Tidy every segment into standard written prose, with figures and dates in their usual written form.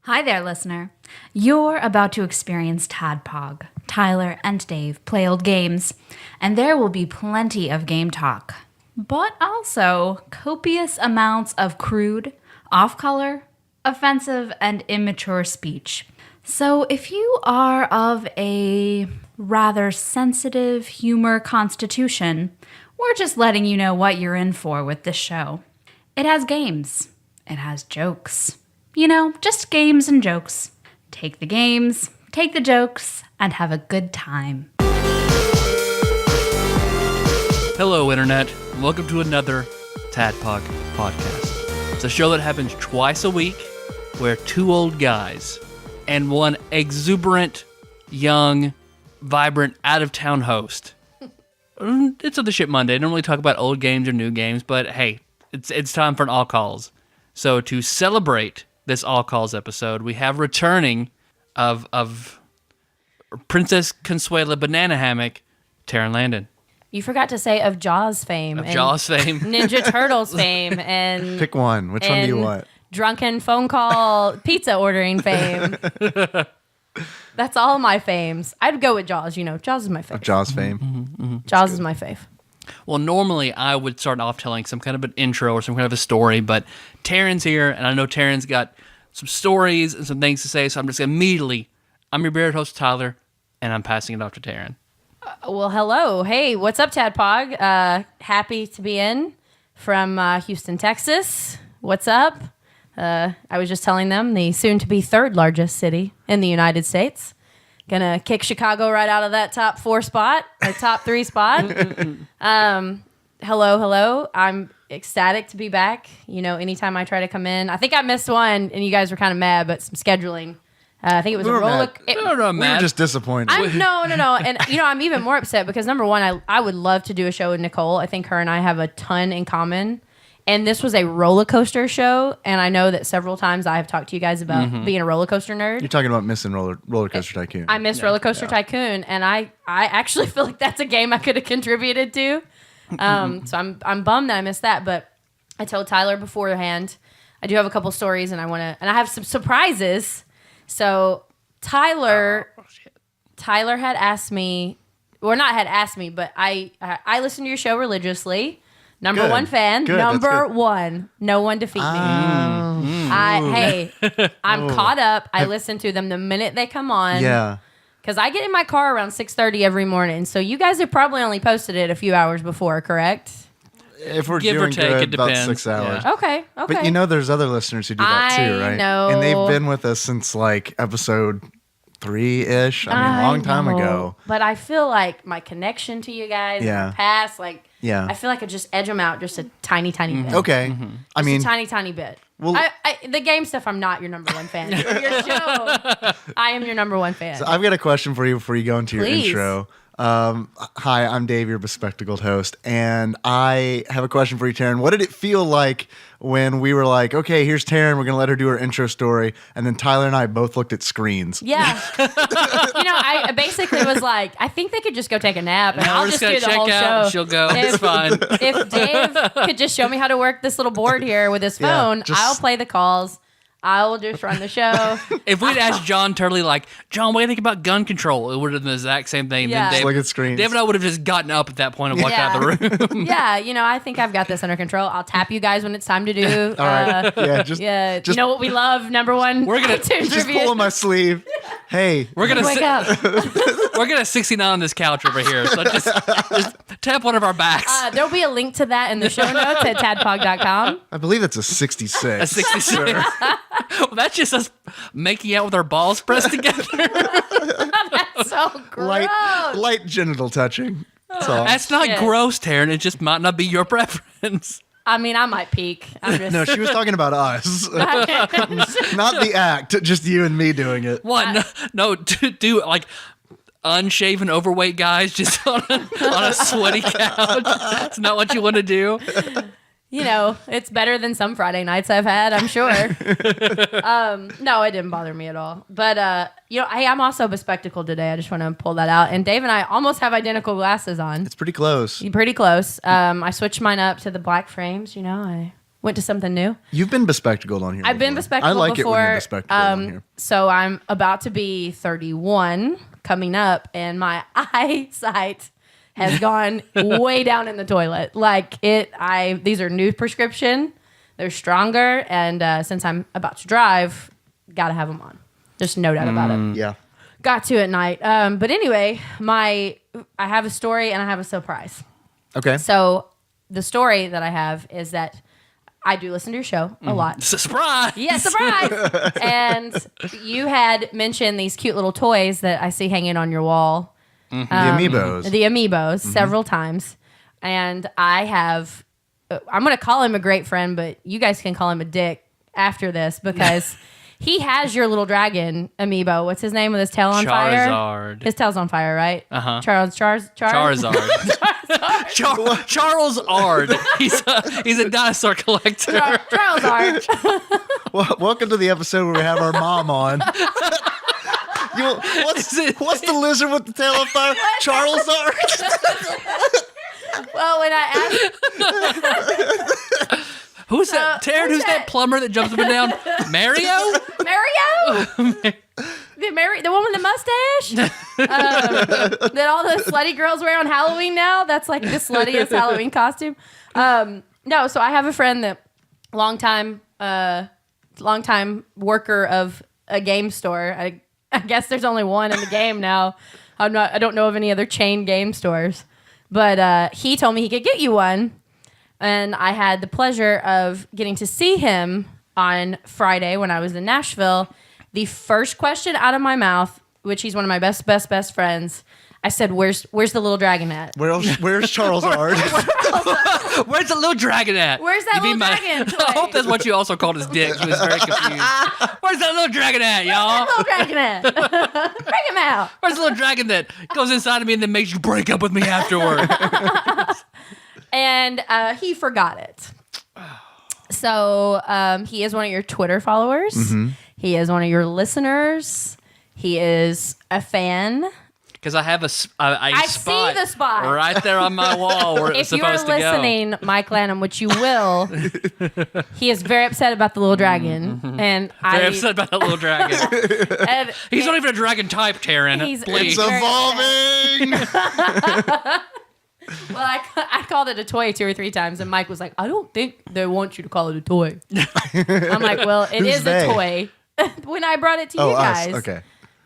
Hi there, listener. You're about to experience TADPOG. Tyler and Dave play old games, and there will be plenty of game talk, but also copious amounts of crude, off-color, offensive, and immature speech. So if you are of a rather sensitive humor constitution, we're just letting you know what you're in for with this show. It has games. It has jokes. You know, just games and jokes. Take the games, take the jokes, and have a good time. Hello, Internet. Welcome to another TADPOG podcast. It's a show that happens twice a week where two old guys and one exuberant, young, vibrant, out-of-town host. It's on the Shit Monday. I don't really talk about old games or new games, but hey, it's time for an all calls. So to celebrate this all calls episode, we have returning of Princess Consuela Banana Hammock, Taryn Landon. You forgot to say of Jaws fame. Jaws fame. Ninja Turtles fame. And pick one. Which one do you want? Drunken phone call pizza ordering fame. That's all my fames. I'd go with Jaws. You know, Jaws is my fave. Jaws fame. Jaws is my fave. Well, normally I would start off telling some kind of an intro or some kind of a story, but Taryn's here, and I know Taryn's got some stories and some things to say, so I'm just immediately, I'm your bearded host, Tyler, and I'm passing it off to Taryn. Well, hello. Hey, what's up, TADPOG? Happy to be in from Houston, Texas. What's up? I was just telling them the soon-to-be third largest city in the United States. Gonna kick Chicago right out of that top 4 spot, or top 3 spot. Hello. I'm ecstatic to be back. You know, anytime I try to come in. I think I missed one, and you guys were kind of mad, but some scheduling. I think it was We a were roller. mad. We were just disappointed. No. And, you know, I'm even more upset because, number one, I would love to do a show with Nicole. I think her and I have a ton in common. And this was a roller coaster show, and I know that several times I have talked to you guys about being a roller coaster nerd. You're talking about missing Roller Coaster Tycoon. I missed Roller Coaster Tycoon, and I actually feel like that's a game I could have contributed to. So I'm bummed that I missed that, but I told Tyler beforehand I do have a couple stories, and I have some surprises. So Tyler had asked me, well, not had asked me, but I listen to your show religiously. Number Good. one fan. Good. Number one. No one defeat me. I'm caught up. I listen to them the minute they come on. Yeah. Because I get in my car around 6:30 every morning. So you guys have probably only posted it a few hours before, correct? If we're Give or doing take, good, it about depends. 6 hours. Yeah. Okay. But you know there's other listeners who do that too, right? I know. And they've been with us since like episode 3-ish. I mean, a long time know. ago. But I feel like my connection to you guys in the past, I feel like I just edge them out just a tiny bit. Okay. I mean, Just a tiny bit. Well- The game stuff, I'm not your number one fan. For your show, I am your number one fan. so I've got a question for you before you go into your Please. intro. Hi, I'm Dave, your bespectacled host, and I have a question for you, Taryn. What did it feel like when we were like, okay, here's Taryn, we're going to let her do her intro story, and then Tyler and I both looked at screens? Yeah. I basically was like, I think they could just go take a nap, and I'll we're just just do gonna the check whole out, show. and she'll go. It's fine. If Dave could just show me how to work this little board here with his Yeah, phone, just- I'll play the calls. I will just run the show. If we'd asked John Turley, like, John, what do you think about gun control? It would have been the exact same thing. Yeah. Then Just look at screens. Dave and I would have just gotten up at that point and walked out of the room. Yeah, I think I've got this under control. I'll tap you guys when it's time to do. All right. Yeah, you know what we love? Number one. We're gonna iTunes just review. pulling my sleeve. Hey, We're gonna Wake up. we're gonna 69 on this couch over here. So just tap one of our backs. There'll be a link to that in the show notes at tadpog.com. I believe that's a 66. A 66. Well, that's just us making out with our balls pressed together. That's so gross. Light genital touching. That's all. That's not Shit. gross, Taryn. It just might not be your preference. I mean, I might peek. I'm just. No, she was talking about us. Not the act, just you and me doing it. What? No, do like unshaven, overweight guys just on a sweaty couch. It's not what you want to do. It's better than some Friday nights I've had, I'm sure. No, it didn't bother me at all. But, hey, I'm also bespectacled today. I just want to pull that out. And Dave and I almost have identical glasses on. It's pretty close. Pretty close. I switched mine up to the black frames. went to something new. You've been bespectacled on here. I've been before. bespectacled I like before. it when you're bespectacled on here. So I'm about to be 31 coming up, and my eyesight has gone way down in the toilet. These are new prescription. They're stronger, and since I'm about to drive, gotta have them on. There's no doubt about it. Yeah. Got to at night. But anyway, I have a story and I have a surprise. Okay. So the story that I have is that I do listen to your show a lot. Surprise! Yeah, surprise! And you had mentioned these cute little toys that I see hanging on your wall. The amiibos. Several times. And I have, I'm going to call him a great friend, but you guys can call him a dick after this because he has your little dragon amiibo. What's his name with his tail on fire? Charizard. His tail's on fire, right? Uh-huh. Charizard. Charles Ard. He's a dinosaur collector. Charizard. Well, welcome to the episode where we have our mom on. What's the lizard with the tail on fire? Charles Ard. Well, when I asked, Who's that? Taryn, who's that plumber that jumps up and down? Mario? The one with the mustache that all the slutty girls wear on Halloween now. That's like the sluttiest Halloween costume. No, so I have a friend that longtime worker of a game store. I guess there's only one in the game now. I don't know of any other chain game stores, but he told me he could get you one. And I had the pleasure of getting to see him on Friday when I was in Nashville. The first question out of my mouth, which he's one of my best friends, I said, "Where's the little dragon at?" Where's Charles Ard? Where's the little dragon at? Where's that little dragon toy? I hope that's what you also called his dick. He was very confused. Where's that little dragon at, y'all? Little dragon at? Bring him out. Where's the little dragon that goes inside of me and then makes you break up with me afterward? And he forgot it. So he is one of your Twitter followers. Mm-hmm. He is one of your listeners. He is a fan. Because I have I see the spot right there on my wall where it's supposed to go. If you're listening, Mike Lanham, which you will, he is very upset about the little dragon, and very upset about that little dragon. He's not even a dragon type, Taryn. Please. It's evolving. Well, I called it a toy 2 or 3 times, and Mike was like, "I don't think they want you to call it a toy." I'm like, "Well, it Who's is they? A toy." When I brought it to you guys, us. Okay.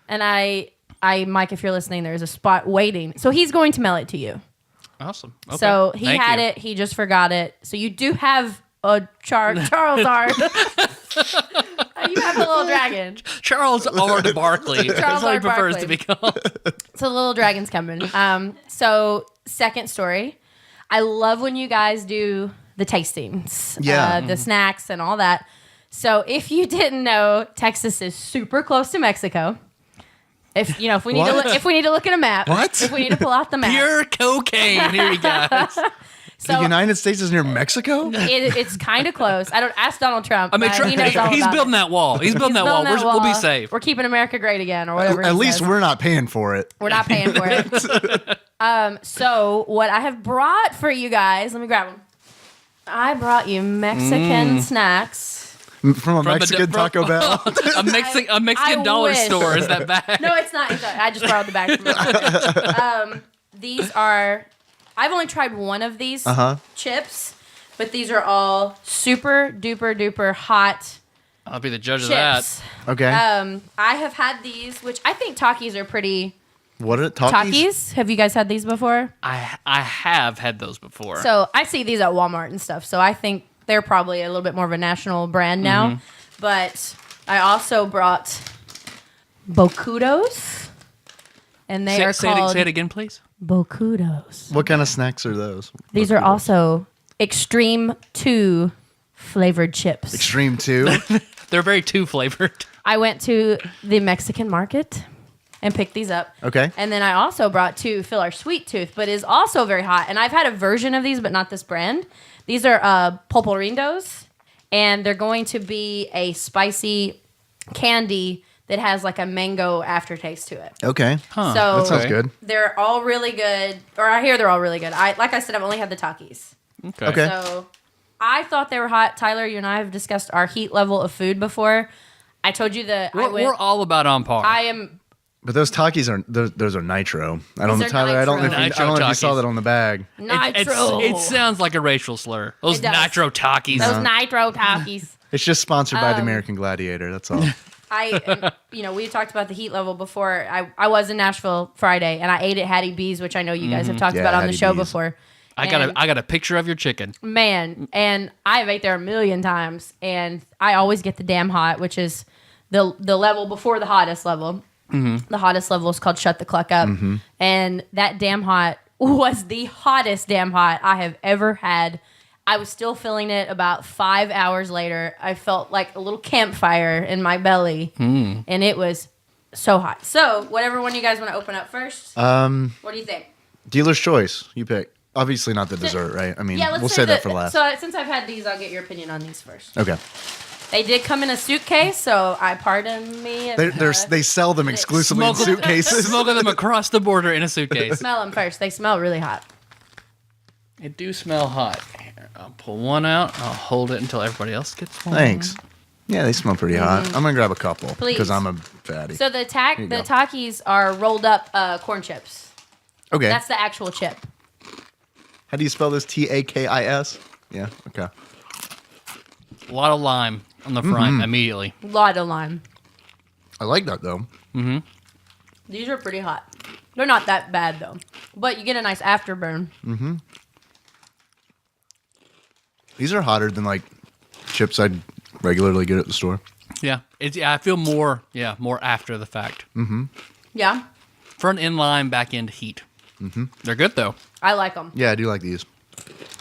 And I, Mike, if you're listening, there's a spot waiting, so he's going to mail it to you. Awesome. Okay. So he Thank had you. it. He just forgot it. So you do have a Charles Ard. You have a little dragon. Charles Ard Barkley. That's what he prefers to be called. So the little dragon's coming. So second story. I love when you guys do the tastings. Yeah. The snacks and all that. So if you didn't know, Texas is super close to Mexico. If we need to look at a map. What? If we need to pull out the map. Pure cocaine. Here you guys. So the United States is near Mexico? it's kind of close. I don't ask Donald Trump. I mean, he knows all he's about building it. that wall. He's building that wall. We'll be safe. We're keeping America great again, or whatever. At he least says. we're not paying for it. We're not paying for it. So what I have brought for you guys, let me grab them. I brought you Mexican snacks. From a Mexican Taco Bell. a Mexican dollar wish. store is that bag? No, it's not. I just borrowed the bag from my These are, I've only tried one of these chips, but these are all super duper duper hot I'll be the judge chips. of that. Okay. I have had these, which I think Takis are pretty. What are it? Takis? Takis? Have you guys had these before? I have had those before. So I see these at Walmart and stuff. So I think they're probably a little bit more of a national brand now. Mm-hmm. But I also brought Bocudos. And they are called... Say it again, please. Bocudos. What kind of snacks are those? These are also Extreme 2 flavored chips. Extreme 2? They're very 2 flavored. I went to the Mexican market and picked these up. Okay. And then I also brought 2 fill our sweet tooth, but is also very hot. And I've had a version of these, but not this brand. These are pulparindos, and they're going to be a spicy candy that has like a mango aftertaste to it. Okay. Huh. So That sounds good. they're all really good, or I hear they're all really good. Like I said, I've only had the Takis. Okay. Okay. So I thought they were hot. Tyler, you and I have discussed our heat level of food before. I told you that We're all about on par. I am. But those Takis are those are nitro. I don't know, Those are Tyler. I don't know if nitro. you, I don't know if you Takis. saw that on the bag. Nitro. It sounds like a racial slur. Those It does. nitro Takis. Those nitro Takis. It's just sponsored by the American Gladiator. That's all. We talked about the heat level before. I was in Nashville Friday, and I ate at Hattie B's, which I know you guys have talked Yeah, about on the Hattie show B's. before. I got a picture of your chicken. Man, and I have ate there a million times, and I always get the damn hot, which is the level before the hottest level. The hottest level is called Shut the Cluck Up, and that damn hot was the hottest damn hot I have ever had. I was still feeling it about 5 hours later. I felt like a little campfire in my belly, and it was so hot. So, whatever one you guys want to open up first. What do you think? Dealer's choice. You pick. Obviously not the dessert, right? I mean, Let's we'll say that for last. So, since I've had these, I'll get your opinion on these first. Okay. They did come in a suitcase, so pardon me. They sell them exclusively in suitcases. Smoking them across the border in a suitcase. Smell them first. They smell really hot. It do smell hot. Here, I'll pull one out. I'll hold it until everybody else gets one. Thanks. Yeah, they smell pretty hot. I'm gonna grab a couple Please. because I'm a fatty. So the you go. Takis are rolled up corn chips. Okay. That's the actual chip. How do you spell this? Takis? Yeah. Okay. A lot of lime on the front immediately. A lot of lime. I like that though. These are pretty hot. They're not that bad though, but you get a nice afterburn. These are hotter than like chips I'd regularly get at the store. Yeah, I feel more after the fact. Yeah, For an inline back end heat. They're good though. I like them. Yeah, I do like these.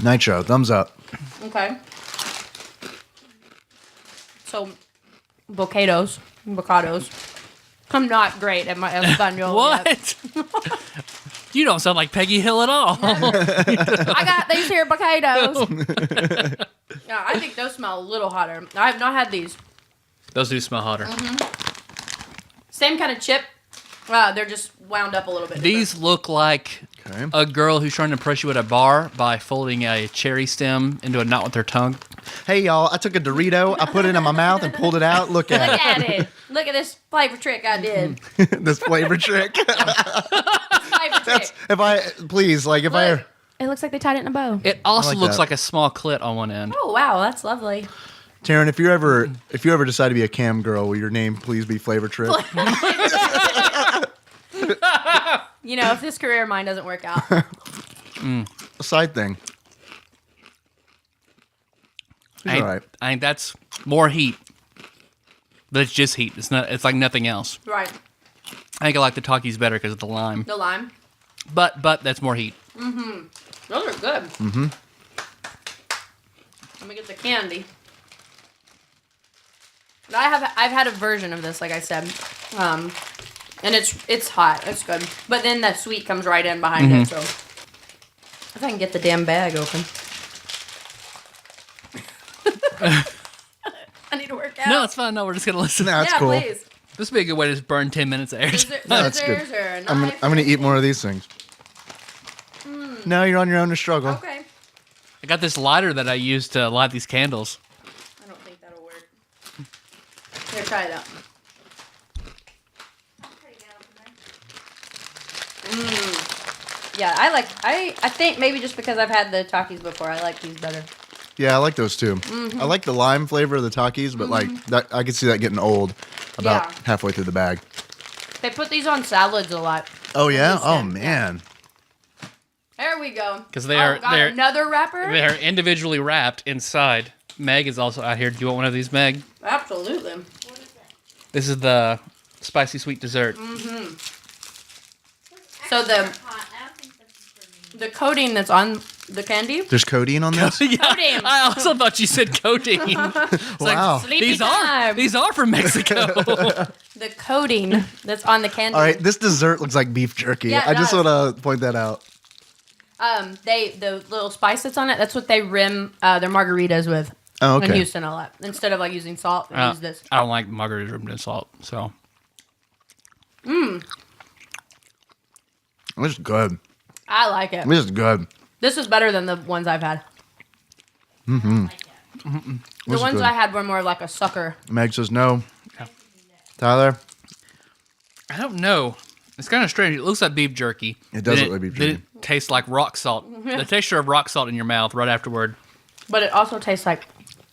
Nitro, thumbs up. Okay. So, bocados. I'm not great at my Espanol. What? You don't sound like Peggy Hill at all. I got these here bocados. Yeah, I think those smell a little hotter. I have not had these. Those do smell hotter. Same kind of chip. They're just wound up a little bit. These look like Okay. a girl who's trying to impress you at a bar by folding a cherry stem into a knot with her tongue. Hey y'all, I took a Dorito, I put it in my mouth and pulled it out. Look Look at at it. Look at this flavor trick I did. it. This flavor trick. Flavor trick. If It looks like they tied it in a bow. It also like looks that. like a small clit on one end. Oh wow, that's lovely. Taryn, if you ever decide to be a cam girl, will your name please be Flavor Trick? You know, if this career of mine doesn't work out. A side thing. It's all right. I think that's more heat. But it's just heat. It's like nothing else. Right. I think I like the Takis better because of the lime. The lime. But that's more heat. Those are good. Let me get the candy. I've had a version of this, like I said. And it's hot. It's good. But then that sweet comes right in behind it, so if I can get the damn bag open. I need to work out. No, it's fine. No, we're just gonna listen. No, that's yeah, cool. please. This would be a good way to just burn 10 minutes of air. Is there No, that's good. scissors or a I'm knife? gonna eat more of these things. No, you're on your own to struggle. Okay. I got this lighter that I use to light these candles. I don't think that'll work. Here, try it out. Yeah, I think maybe just because I've had the Takis before, I like these better. Yeah, I like those too. I like the lime flavor of the Takis, but like that, I could see that getting old about Yeah. halfway through the bag. They put these on salads a lot. Oh yeah. These Oh then, yeah. man. There we go. 'Cause they're another wrapper. They are individually wrapped inside. Meg is also out here. Do you want one of these, Meg? Absolutely. This is the spicy sweet dessert. So the coating that's on the candy. There's codeine on this. Yeah, Codeine. I also thought you said codeine. It's Wow. Sleepy time. these are from Mexico. The coating that's on the candy. All right, this dessert looks like beef jerky. Yeah, it I just does. want to point that out. The little spice that's on it. That's what they rim their margaritas with. Oh, In okay. Houston a lot. Instead of like using salt, they use this. I don't like margaritas rimmed in salt, so This is good. I like it. This is good. This is better than the ones I've had. The This is ones good. I had were more like a sucker. Meg says no. Tyler? I don't know. It's kind of strange. It looks like beef jerky. It does Then look like beef then jerky. It tastes like rock salt. The texture of rock salt in your mouth right afterward. But it also tastes like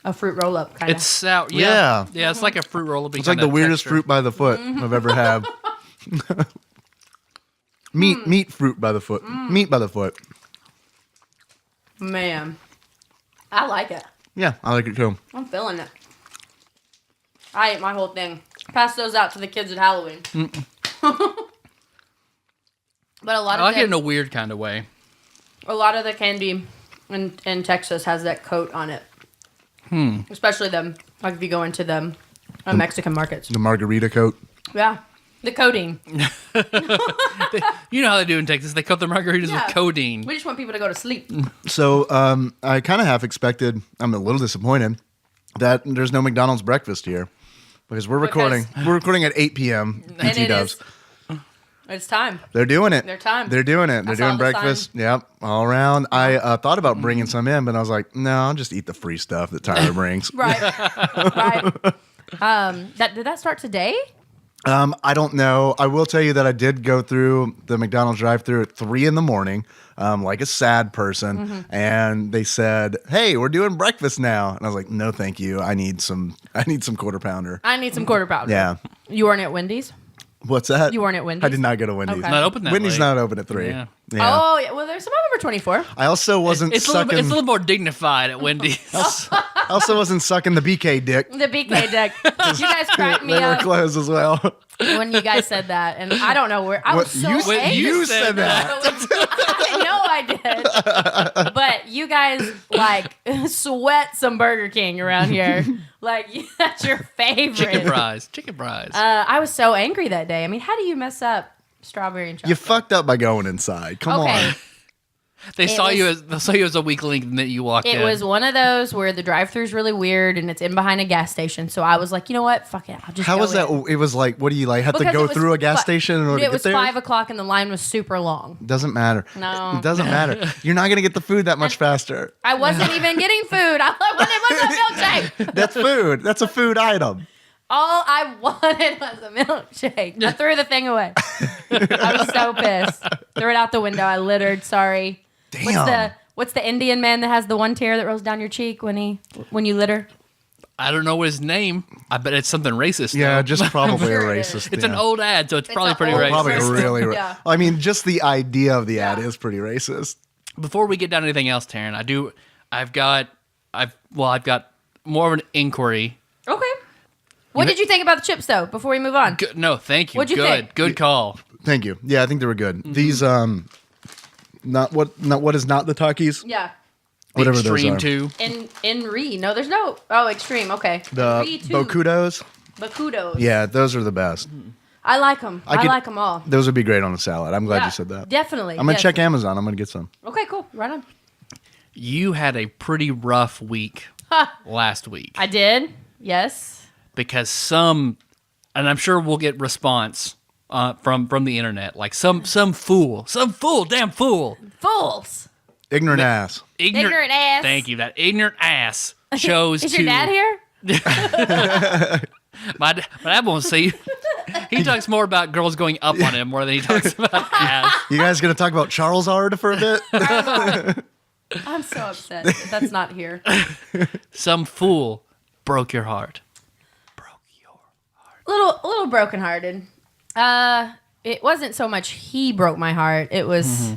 a fruit roll-up, kind of. It's sour. Yeah. Yeah, it's like a fruit roll. It's like the weirdest fruit by the foot I've ever had. Meat fruit by the foot. Meat by the foot. Man. I like it. Yeah, I like it too. I'm feeling it. I ate my whole thing. Pass those out to the kids at Halloween. But a lot I of like it in a weird kind of way. a lot of the candy in Texas has that coat on it. Especially them, like if you go into them Mexican markets. The margarita coat. Yeah. The coating. You know how they do in Texas. They coat their margaritas Yeah. with codeine. We just want people to go to sleep. So I kind of half expected, I'm a little disappointed, that there's no McDonald's breakfast here. Because we're recording. We're recording at 8 p.m. And PT it Dubs. is. It's time. They're doing it. Their time. They're doing it. I They're saw doing the breakfast. Yep, all around. I thought about bringing some in, but I was like, no, I'll just eat the free stuff that Tyler brings. Right. Right. Did that start today? I don't know. I will tell you that I did go through the McDonald's drive-thru at 3 a.m, like a sad person, and they said, "Hey, we're doing breakfast now," and I was like, "No, thank you. I need some quarter pounder." I need some quarter pounder. Yeah. You weren't at Wendy's? What's that? You weren't at Wendy's? I did not go to Wendy's. Okay. Not open that Wendy's late. not open at 3. Yeah. Yeah. Oh, yeah. Well, there's some of them are 24. I also wasn't It's a sucking. little more dignified at Wendy's. I also wasn't sucking the BK dick. The BK deck. You guys cracked me They were up closed as well. when you guys said that. And I don't know where. I was so you, angry. you said that. I know I did. But you guys, like, sweat some Burger King around here. Like, that's your favorite. Chicken fries. Chicken fries. I was so angry that day. I mean, how do you mess up strawberry and chocolate? You fucked up by going inside. Come Okay. on. they it saw was- you as a weakling that you walked in. It was one of those where the drive-thru's really weird and it's in behind a gas station. So I was like, you know what? Fuck it. I'll just How go was that? in. It was like, what do you like? Have to Because go it was through a gas fi- station in order to It get was there? 5 o'clock and the line was super long. Doesn't matter. No. It doesn't matter. You're not going to get the food that much faster. I wasn't even getting food. All I wanted was a milkshake. That's food. That's a food item. All I wanted was a milkshake. I threw the thing away. I was so pissed. Threw it out the window. I littered. Sorry. Damn. What's the Indian man that has the one tear that rolls down your cheek when you litter? I don't know his name. I bet it's something racist. Yeah, though. just probably Sure a it racist. It's yeah. an old ad, so it's probably an pretty old- racist. Probably really. Yeah. I mean, just the idea of the ad is pretty racist. Before we get down to anything else, Taryn, I've got more of an inquiry. Okay. What did you think about the chips, though, before we move on? Good, no, thank you. What'd you Good, think? good call. Thank you. Yeah, I think they were good. Mm-hmm. These not what is not the Takis. Yeah. Whatever those Extreme are. 2. Enri. No, there's no. Oh, extreme. Okay. The Enri too. Bokudos. Bakudos. Yeah, those are the best. I like them. I could- like them all. Those would be great on a salad. I'm glad Yeah, you said that. Definitely. I'm gonna yes. check Amazon. I'm gonna get some. Okay, cool. Right on. You had a pretty rough week last week I did. Yes. because and I'm sure we'll get response from the internet, like some fool, damn fool, Fools. Ignorant ass. Ignorant ass. Thank you. That ignorant ass chose Is to. your dad here? My dad won't see. He talks more about girls going up on him more than he talks about ass. You guys gonna talk about Charles Ard for a bit? I'm so upset that that's not here. Some fool broke your heart. Little brokenhearted. It wasn't so much he broke my heart. It was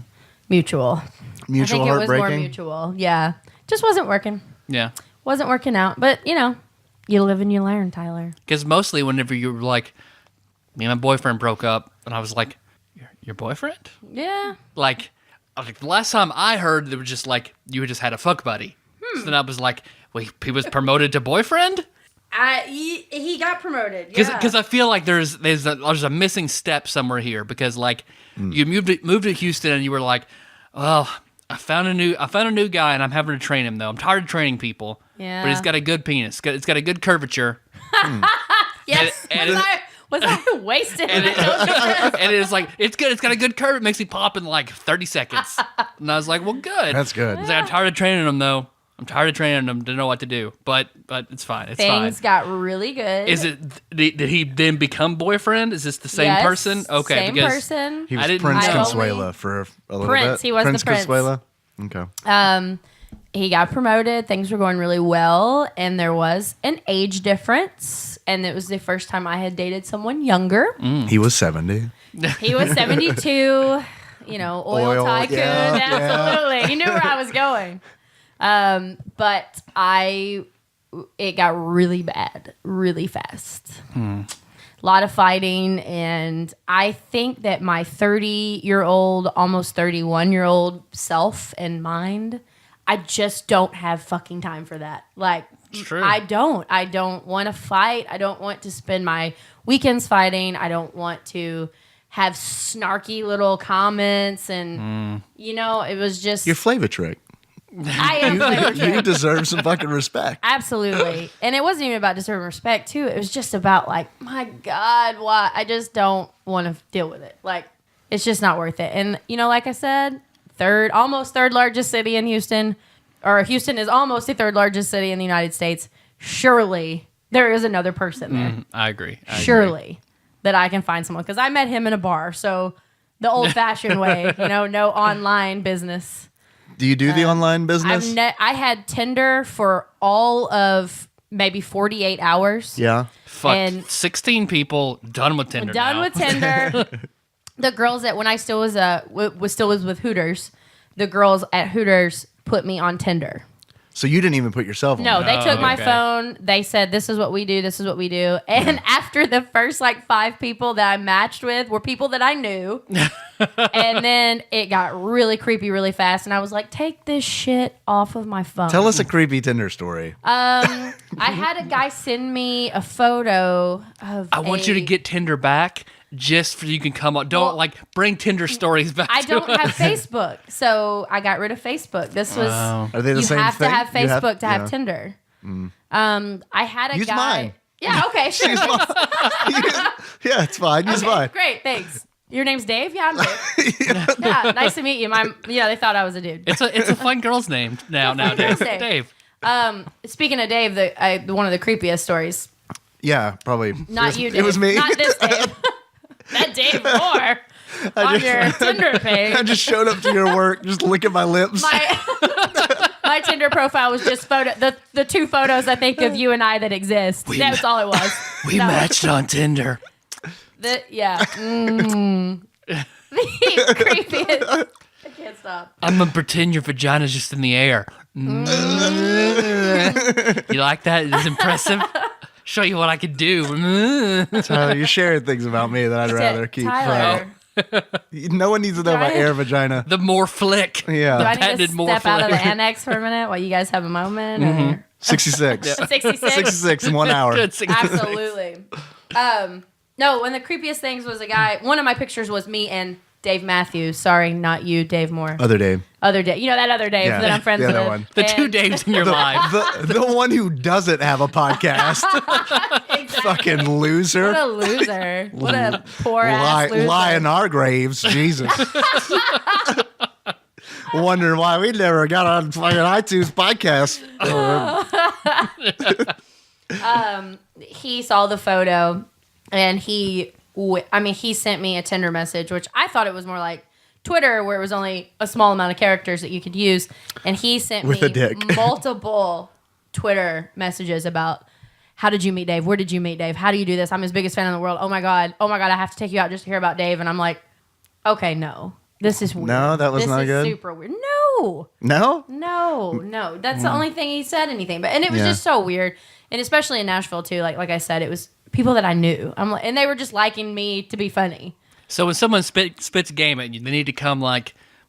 mutual. Mutual I think it was more heartbreaking. mutual. Yeah. Just wasn't working. Yeah. Wasn't working out. But, you live and you learn, Tyler. Because mostly whenever you were like, me and my boyfriend broke up, and I was like, your boyfriend? Yeah. Like, the last time I heard, it was just like, you had just had a fuck buddy. So then I was like, wait, he was promoted to boyfriend? He got promoted. Because I feel like there's a missing step somewhere here. Because like, you moved to Houston and you were like, well, I found a new guy and I'm having to train him though. I'm tired of training people. Yeah. But he's got a good penis. It's got a good curvature. Yes. And- was I wasted? And it's like, it's good. It's got a good curve. It makes me pop in like 30 seconds. And I was like, well, good. That's good. I was like, I'm tired of training him though. I'm tired of training them to know what to do. But it's fine. It's fine. Things got really good. Is it? Did he then become boyfriend? Is this the same Yes, person? Okay, same because person. He I was didn't Prince know. Consuela for a little Prince, bit. he was the prince. Consuela? Okay. He got promoted. Things were going really well, and there was an age difference. And it was the first time I had dated someone younger. He was 70. He was 72. Oil tycoon. yeah, Absolutely. He knew where I was going. But it got really bad really fast. A lot of fighting, and I think that my 30-year-old, almost 31-year-old self and mind, I just don't have fucking time for that. Like, true. I don't want to fight. I don't want to spend my weekends fighting. I don't want to have snarky little comments, and it was just You're Flavor Trick. I am Flavor Trick. You deserve some fucking respect. Absolutely. And it wasn't even about deserving respect, too. It was just about, like, my God, why? I just don't want to deal with it. Like, it's just not worth it. And, like I said, almost third largest city in Houston, or Houston is almost the third largest city in the United States. Surely there is another person there. I agree. Surely that I can find someone. Because I met him in a bar. So the old-fashioned way, no online business. Do you do the online business? I had Tinder for all of maybe 48 hours. Yeah. Fuck. And 16 people done with Tinder. Done now. with Tinder. The girls that when I still was with Hooters, the girls at Hooters put me on Tinder. So you didn't even put yourself on No, that. they took my okay. phone. They said, "This is what we do. This is what we do." And after the first 5 people that I matched with were people that I knew, and then it got really creepy really fast. And I was like, "Take this shit off of my phone." Tell us a creepy Tinder story. I had a guy send me a photo of. I want you to get Tinder back just so you can come up. Don't bring Tinder stories back. I to don't us. have Facebook, so I got rid of Facebook. This was Are they the you same have thing? to have You have- Facebook to have yeah. Tinder. I had a Use guy. mine. Yeah, okay, sure. Yeah, it's fine. Use Okay, mine. great, thanks. Your name's Dave? Yeah, I'm Dave. Yeah, nice to meet you. They thought I was a dude. It's a fun girl's name nowadays. girl's name. Dave. Speaking of Dave, one of the creepiest stories. Yeah, probably. Not you, Dave. It was me. Not this Dave. That Dave Moore on your Tinder page. I just showed up to your work, just licking my lips. My Tinder profile was just the 2 photos I think of you and I that exist. That's all it was. We matched on Tinder. Yeah. The creepiest. I can't stop. I'm gonna pretend your vagina's just in the air. You like that? It's impressive. Show you what I could do. Tyler, you're sharing things about me that I'd rather keep Tyler, private. No one needs to know about air vagina. The more flick. Yeah. do I need Patented to more step out of the flavor. annex for a minute while you guys have a moment? Or? 66. 66? 66 in 1 hour. Good 66. Absolutely. No, one of the creepiest things was a guy, one of my pictures was me and Dave Matthews. Sorry, not you, Dave Moore. Other day. Other Dave. You know that other Dave Yeah, that I'm friends the with. other one. The 2 And- Daves in your life. The one who doesn't have a podcast. Exactly. Fucking loser. What a loser. What a poor ass loser. Lie in our graves. Jesus. Wondering why we never got on fucking iTunes podcast. He saw the photo and he sent me a Tinder message, which I thought it was more like Twitter, where it was only a small amount of characters that you could use. And he sent With me a dick. multiple Twitter messages about, how did you meet Dave? Where did you meet Dave? How do you do this? I'm his biggest fan in the world. Oh my God, I have to take you out just to hear about Dave. And I'm like, okay, no. This is weird. No, that was this not is good? super weird. No. No? No. That's the only thing he said anything. And it was Yeah. just so weird. And especially in Nashville too. Like I said, it was people that I knew. And they were just liking me to be funny. So when someone spits game at you, they need to come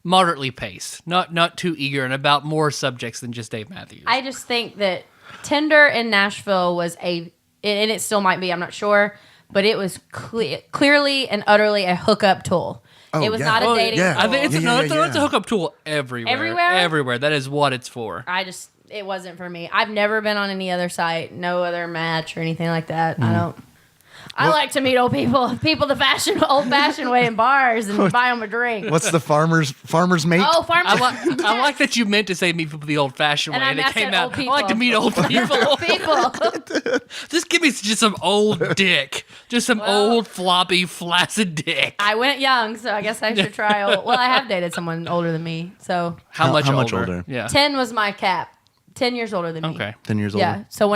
moderately paced, not too eager, and about more subjects than just Dave Matthews. I just think that Tinder in Nashville was and it still might be, I'm not sure, but it was clearly and utterly a hookup tool. Oh, it was yeah. not a Oh, dating yeah. tool. I think it's Yeah. a hookup tool everywhere. Everywhere? Everywhere. That is what it's for. It wasn't for me. I've never been on any other site, no other match or anything like that. I like to meet old people the old-fashioned way in bars and buy them a drink. What's the farmer's mate? Oh, farmers. I like that you meant to say meet people the old-fashioned way, And I and it meant came said out. old I people. like to meet old people. people. Just give me just some old dick, just some old floppy flaccid dick. I went young, so I guess I should try old. Well, I have dated someone older than me, so How much older? older? Yeah. 10 was my cap. 10 years older than me. Okay. 10 years older. Yeah. So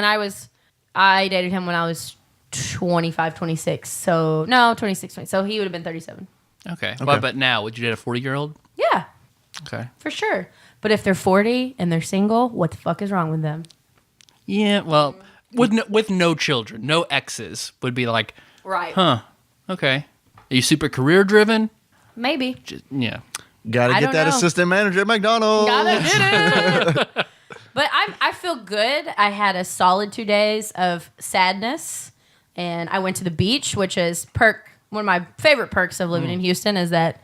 I dated him when I was 25, 26. So, no, 26, 20. So he would have been 37. Okay. But now, would you date a 40-year-old? Yeah, Okay. for sure. But if they're 40 and they're single, what the fuck is wrong with them? Yeah. Well, with no children, no exes, would be like, Right. huh? Okay. Are you super career driven? Maybe. Yeah. Gotta I get don't that know. assistant manager at McDonald's. Gotta get it. But I feel good. I had a solid 2 days of sadness, and I went to the beach, which is one of my favorite perks of living in Houston is that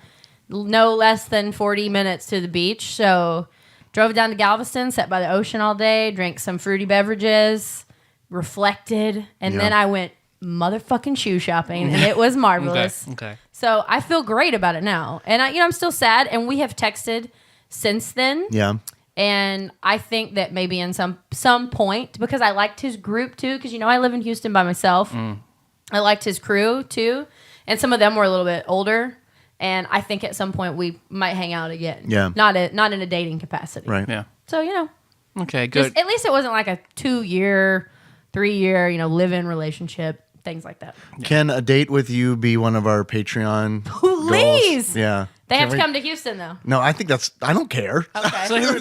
no less than 40 minutes to the beach. So drove down to Galveston, sat by the ocean all day, drank some fruity beverages, reflected, and then I went motherfucking shoe shopping, and it was marvelous. Okay. So I feel great about it now, and I'm still sad, and we have texted since then. Yeah. And I think that maybe in some point, because I liked his group too, because I live in Houston by myself. I liked his crew too, and some of them were a little bit older. And I think at some point we might hang out again. Yeah. Not in a dating capacity. Right. Yeah. So Okay. Good. at least it wasn't like a 2-year, 3-year, live-in relationship, things like that. Can a date with you be one of our Patreon Please. goals? Yeah. They Can have to we- come to Houston though. No, I think I don't care. Okay. So it'll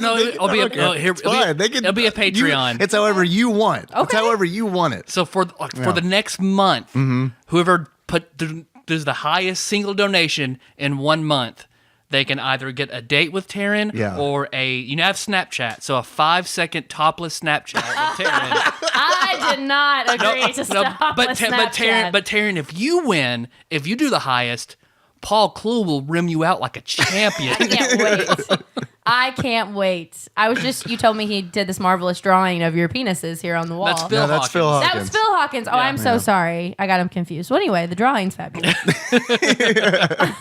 be It's fine. it'll be a Patreon. It's however you want. It's Okay. however you want it. So for the next month, whoever does the highest single donation in 1 month, they can either get a date with Taryn or have Snapchat. So a 5-second topless Snapchat with Taryn. I did not agree to stop with Snapchat. But Taryn, if you do the highest, Paul Clue will rim you out like a champion. I can't wait. I can't wait. You told me he did this marvelous drawing of your penises here on the wall. That's Phil No, that's Hawkins. Phil That Hawkins. was Phil Hawkins. Oh, I'm so sorry. I got him confused. Well, anyway, the drawing's fabulous.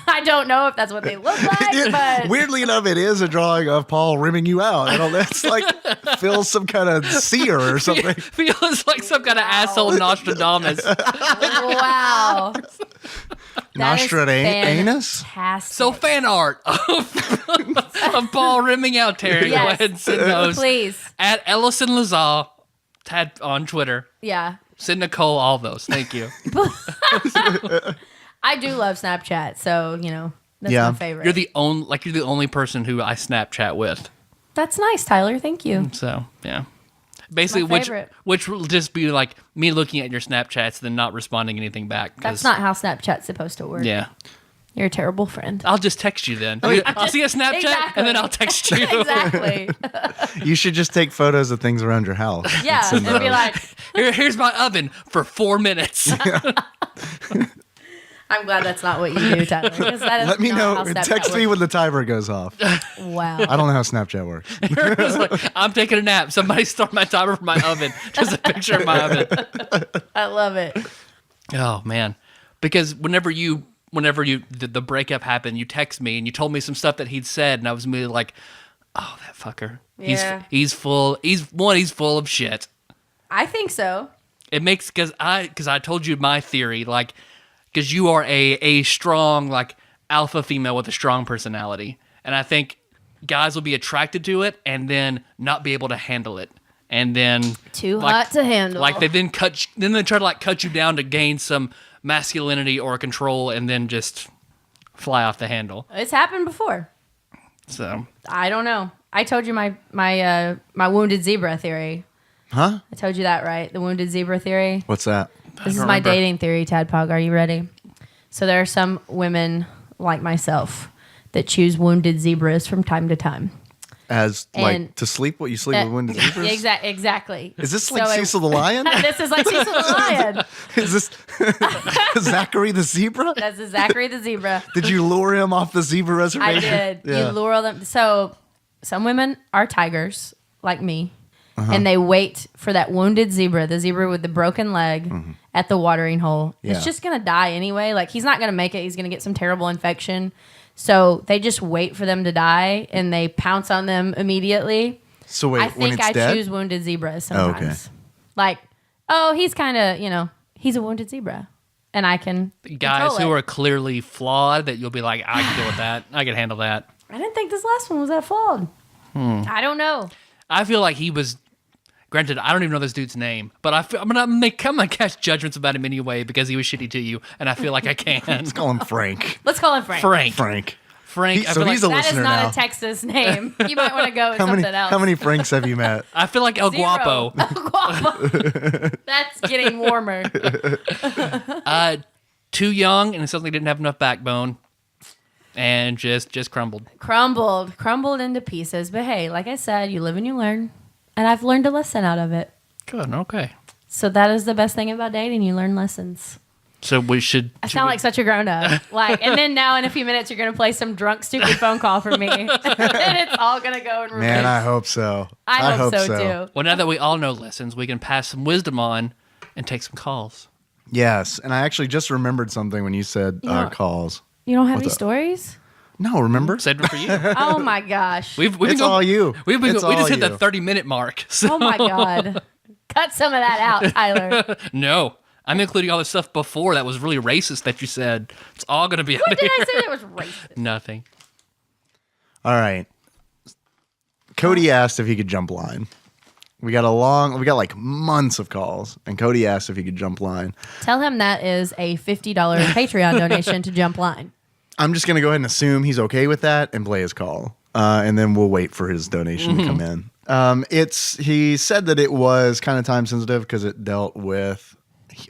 I don't know if that's what they look like, but Weirdly enough, it is a drawing of Paul rimming you out. I don't know. It's like Phil's some kind of seer or something. Feels like some kind of asshole Nostradamus. wow. Nostradamus? Fantastic. So fan art of Paul rimming out Taryn. Go Yes. ahead and send those Please. at Ellison Lazar on Twitter. Yeah. Send Nicole all those. Thank you. I do love Snapchat, so, that's Yeah. my favorite. You're the only person who I Snapchat with. That's nice, Tyler. Thank you. So yeah. Basically, my favorite. which will just be like me looking at your Snapchats, then not responding anything back. 'cause- That's not how Snapchat's supposed to work. Yeah. You're a terrible friend. I'll just text you then. I'll see a Snapchat Exactly. and then I'll text you. Exactly. You should just take photos of things around your house. Yeah, and be like, Here's my oven for 4 minutes. I'm glad that's not what you do, Tyler. 'Cause that is Let me not know. how Snapchat Text me works. when the timer goes off. Wow. I don't know how Snapchat works. It's like, I'm taking a nap. Somebody start my timer for my oven. Just a picture of my oven. I love it. Oh man, because whenever the breakup happened, you text me and you told me some stuff that he'd said, and I was immediately like, "Oh, that fucker. Yeah. He's full. He's full of shit." I think so. It makes because I told you my theory, like because you are a strong like alpha female with a strong personality, and I think guys will be attracted to it and then not be able to handle it, and then Too hot to handle. Like they then they try to like cut you down to gain some masculinity or control, and then just fly off the handle. It's happened before. So I don't know. I told you my wounded zebra theory. Huh? I told you that, right? The wounded zebra theory. What's that? This is don't my remember. dating theory, Tadpog. Are you ready? So there are some women like myself that choose wounded zebras from time to time. As like And- to sleep? What you sleep with wounded zebras? Yeah, exactly. Is this like So Cecil the Lion? This is like Cecil the Lion. Is this Zachary the zebra? That's a Zachary the zebra. Did you lure him off the zebra I reservation? did. Yeah. You lure them. So some women are tigers, like me, and they wait for that wounded zebra, the zebra with the broken leg at the watering hole. Yeah. It's just going to die anyway. Like, he's not going to make it. He's going to get some terrible infection. So they just wait for them to die, and they pounce on them immediately. So wait, I when think it's I dead? choose wounded zebras sometimes. Okay. Like, he's kind of, he's a wounded zebra, and I can Guys control who it. are clearly flawed that you'll be like, I can deal with that. I can handle that. I didn't think this last one was that flawed. I don't know. I feel like he was. Granted, I don't even know this dude's name, but I'm gonna cast judgments about him anyway because he was shitty to you, and I feel like I can. Let's call him Frank. Let's call him Frank. Frank. Frank. So he's a That is listener not now. a Texas name. You might want to go with How something many, else. how many Franks have you met? I feel like El Zero. Guapo. El Guapo. That's getting warmer. Too young, and it sounds like he didn't have enough backbone, and just crumbled. Crumbled into pieces. But hey, like I said, you live and you learn. And I've learned a lesson out of it. Good. Okay. So that is the best thing about dating. You learn lessons. So we should. I sound like such a grown up. And then now in a few minutes, you're going to play some drunk, stupid phone call for me. And it's all going to go in reverse. Man, I hope so. I hope so too. Well, now that we all know lessons, we can pass some wisdom on and take some calls. Yes, and I actually just remembered something when you said Yeah. calls. You don't have What's any up? stories? No, remember? Saved it for you. Oh my gosh. We've been It's all you. We It's just all hit the you. 30-minute mark. So. Oh my God. Cut some of that out, Tyler. No, I'm including all the stuff before that was really racist that you said. It's all going to be out What of did here. I say that was racist? Nothing. All right. Cody asked if he could jump line. We got like months of calls, and Cody asked if he could jump line. Tell him that is a $50 Patreon donation to jump line. I'm just going to go ahead and assume he's okay with that and play his call. And then we'll wait for his donation to come in. He said that it was kind of time sensitive because it dealt with.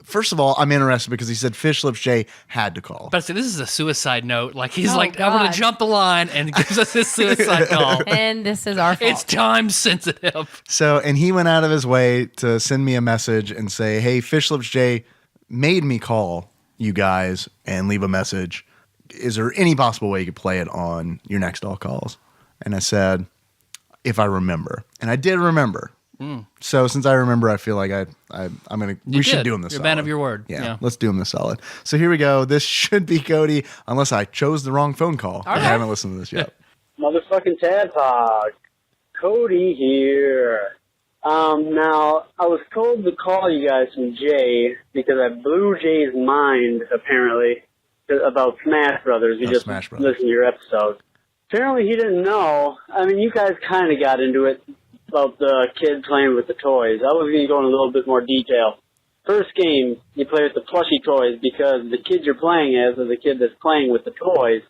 First of all, I'm interested because he said Fish Lips J had to call. But see, this is a suicide note. Like he's Oh, like, I'm going God. to jump the line, and gives us his suicide call. And this is our fault. It's time sensitive. So, and he went out of his way to send me a message and say, "Hey, Fish Lips J made me call you guys and leave a message. Is there any possible way you could play it on your next all calls?" And I said, "If I remember," and I did remember. So since I remember, I feel like we should do him this. You're a solid. man of your word. Yeah, let's do him this solid. So here we go. This should be Cody, unless I chose the wrong phone call. I haven't listened to this yet. Motherfucking TADPOG. Cody here. Now, I was told to call you guys from Jay because I blew Jay's mind, apparently, about Smash Brothers. You just Smash Brothers. listened to your episode. Apparently he didn't know. I mean, you guys kind of got into it about the kid playing with the toys. I was going to go in a little bit more detail. First game, you play with the plushie toys because the kid you're playing as, or the kid that's playing with the toys,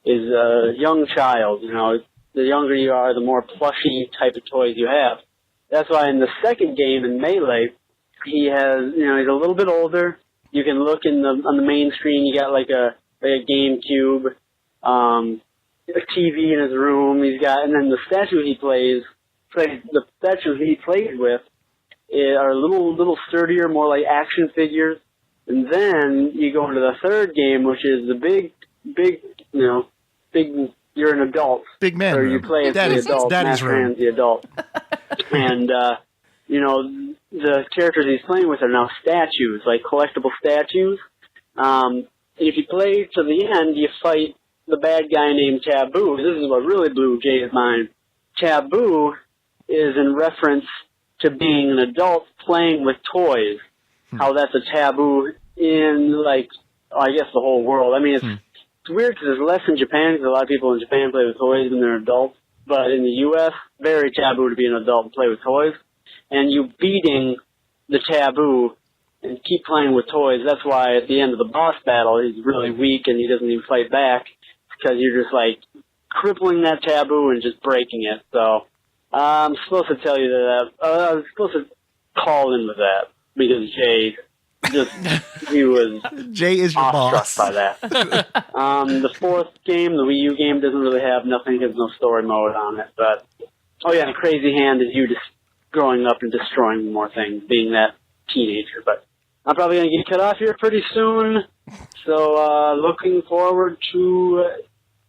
is a young child. You know, the younger you are, the more plushy type of toys you have. That's why in the second game in Melee, he has, you know, he's a little bit older. You can look on the main screen. You got like a GameCube, a TV in his room. He's got, and then the statue he plays with are a little sturdier, more like action figures. And then you go into the third game, which is the big, you're an adult. Big man. Or room. you play as Daddy's, the adult, Daddy's Master room. Hand's the adult. And, the characters he's playing with are now statues, like collectible statues. If you play to the end, you fight the bad guy named Taboo. This is what really blew Jay's mind. Taboo is in reference to being an adult playing with toys. How that's a taboo in, like, I guess the whole world. I mean, it's weird because there's less in Japan because a lot of people in Japan play with toys when they're adults. But in the U.S., very taboo to be an adult and play with toys. And you beating the taboo and keep playing with toys. That's why at the end of the boss battle, he's really weak and he doesn't even fight back because you're just, like, crippling that taboo and just breaking it. So I'm supposed to tell you that. I was supposed to call in with that because Jay he was Jay is your boss. awestruck by that. The fourth game, the Wii U game, doesn't really have nothing. There's no story mode on it. But, oh yeah, the Crazy Hand is you just growing up and destroying more things, being that teenager. But I'm probably going to get cut off here pretty soon. So looking forward to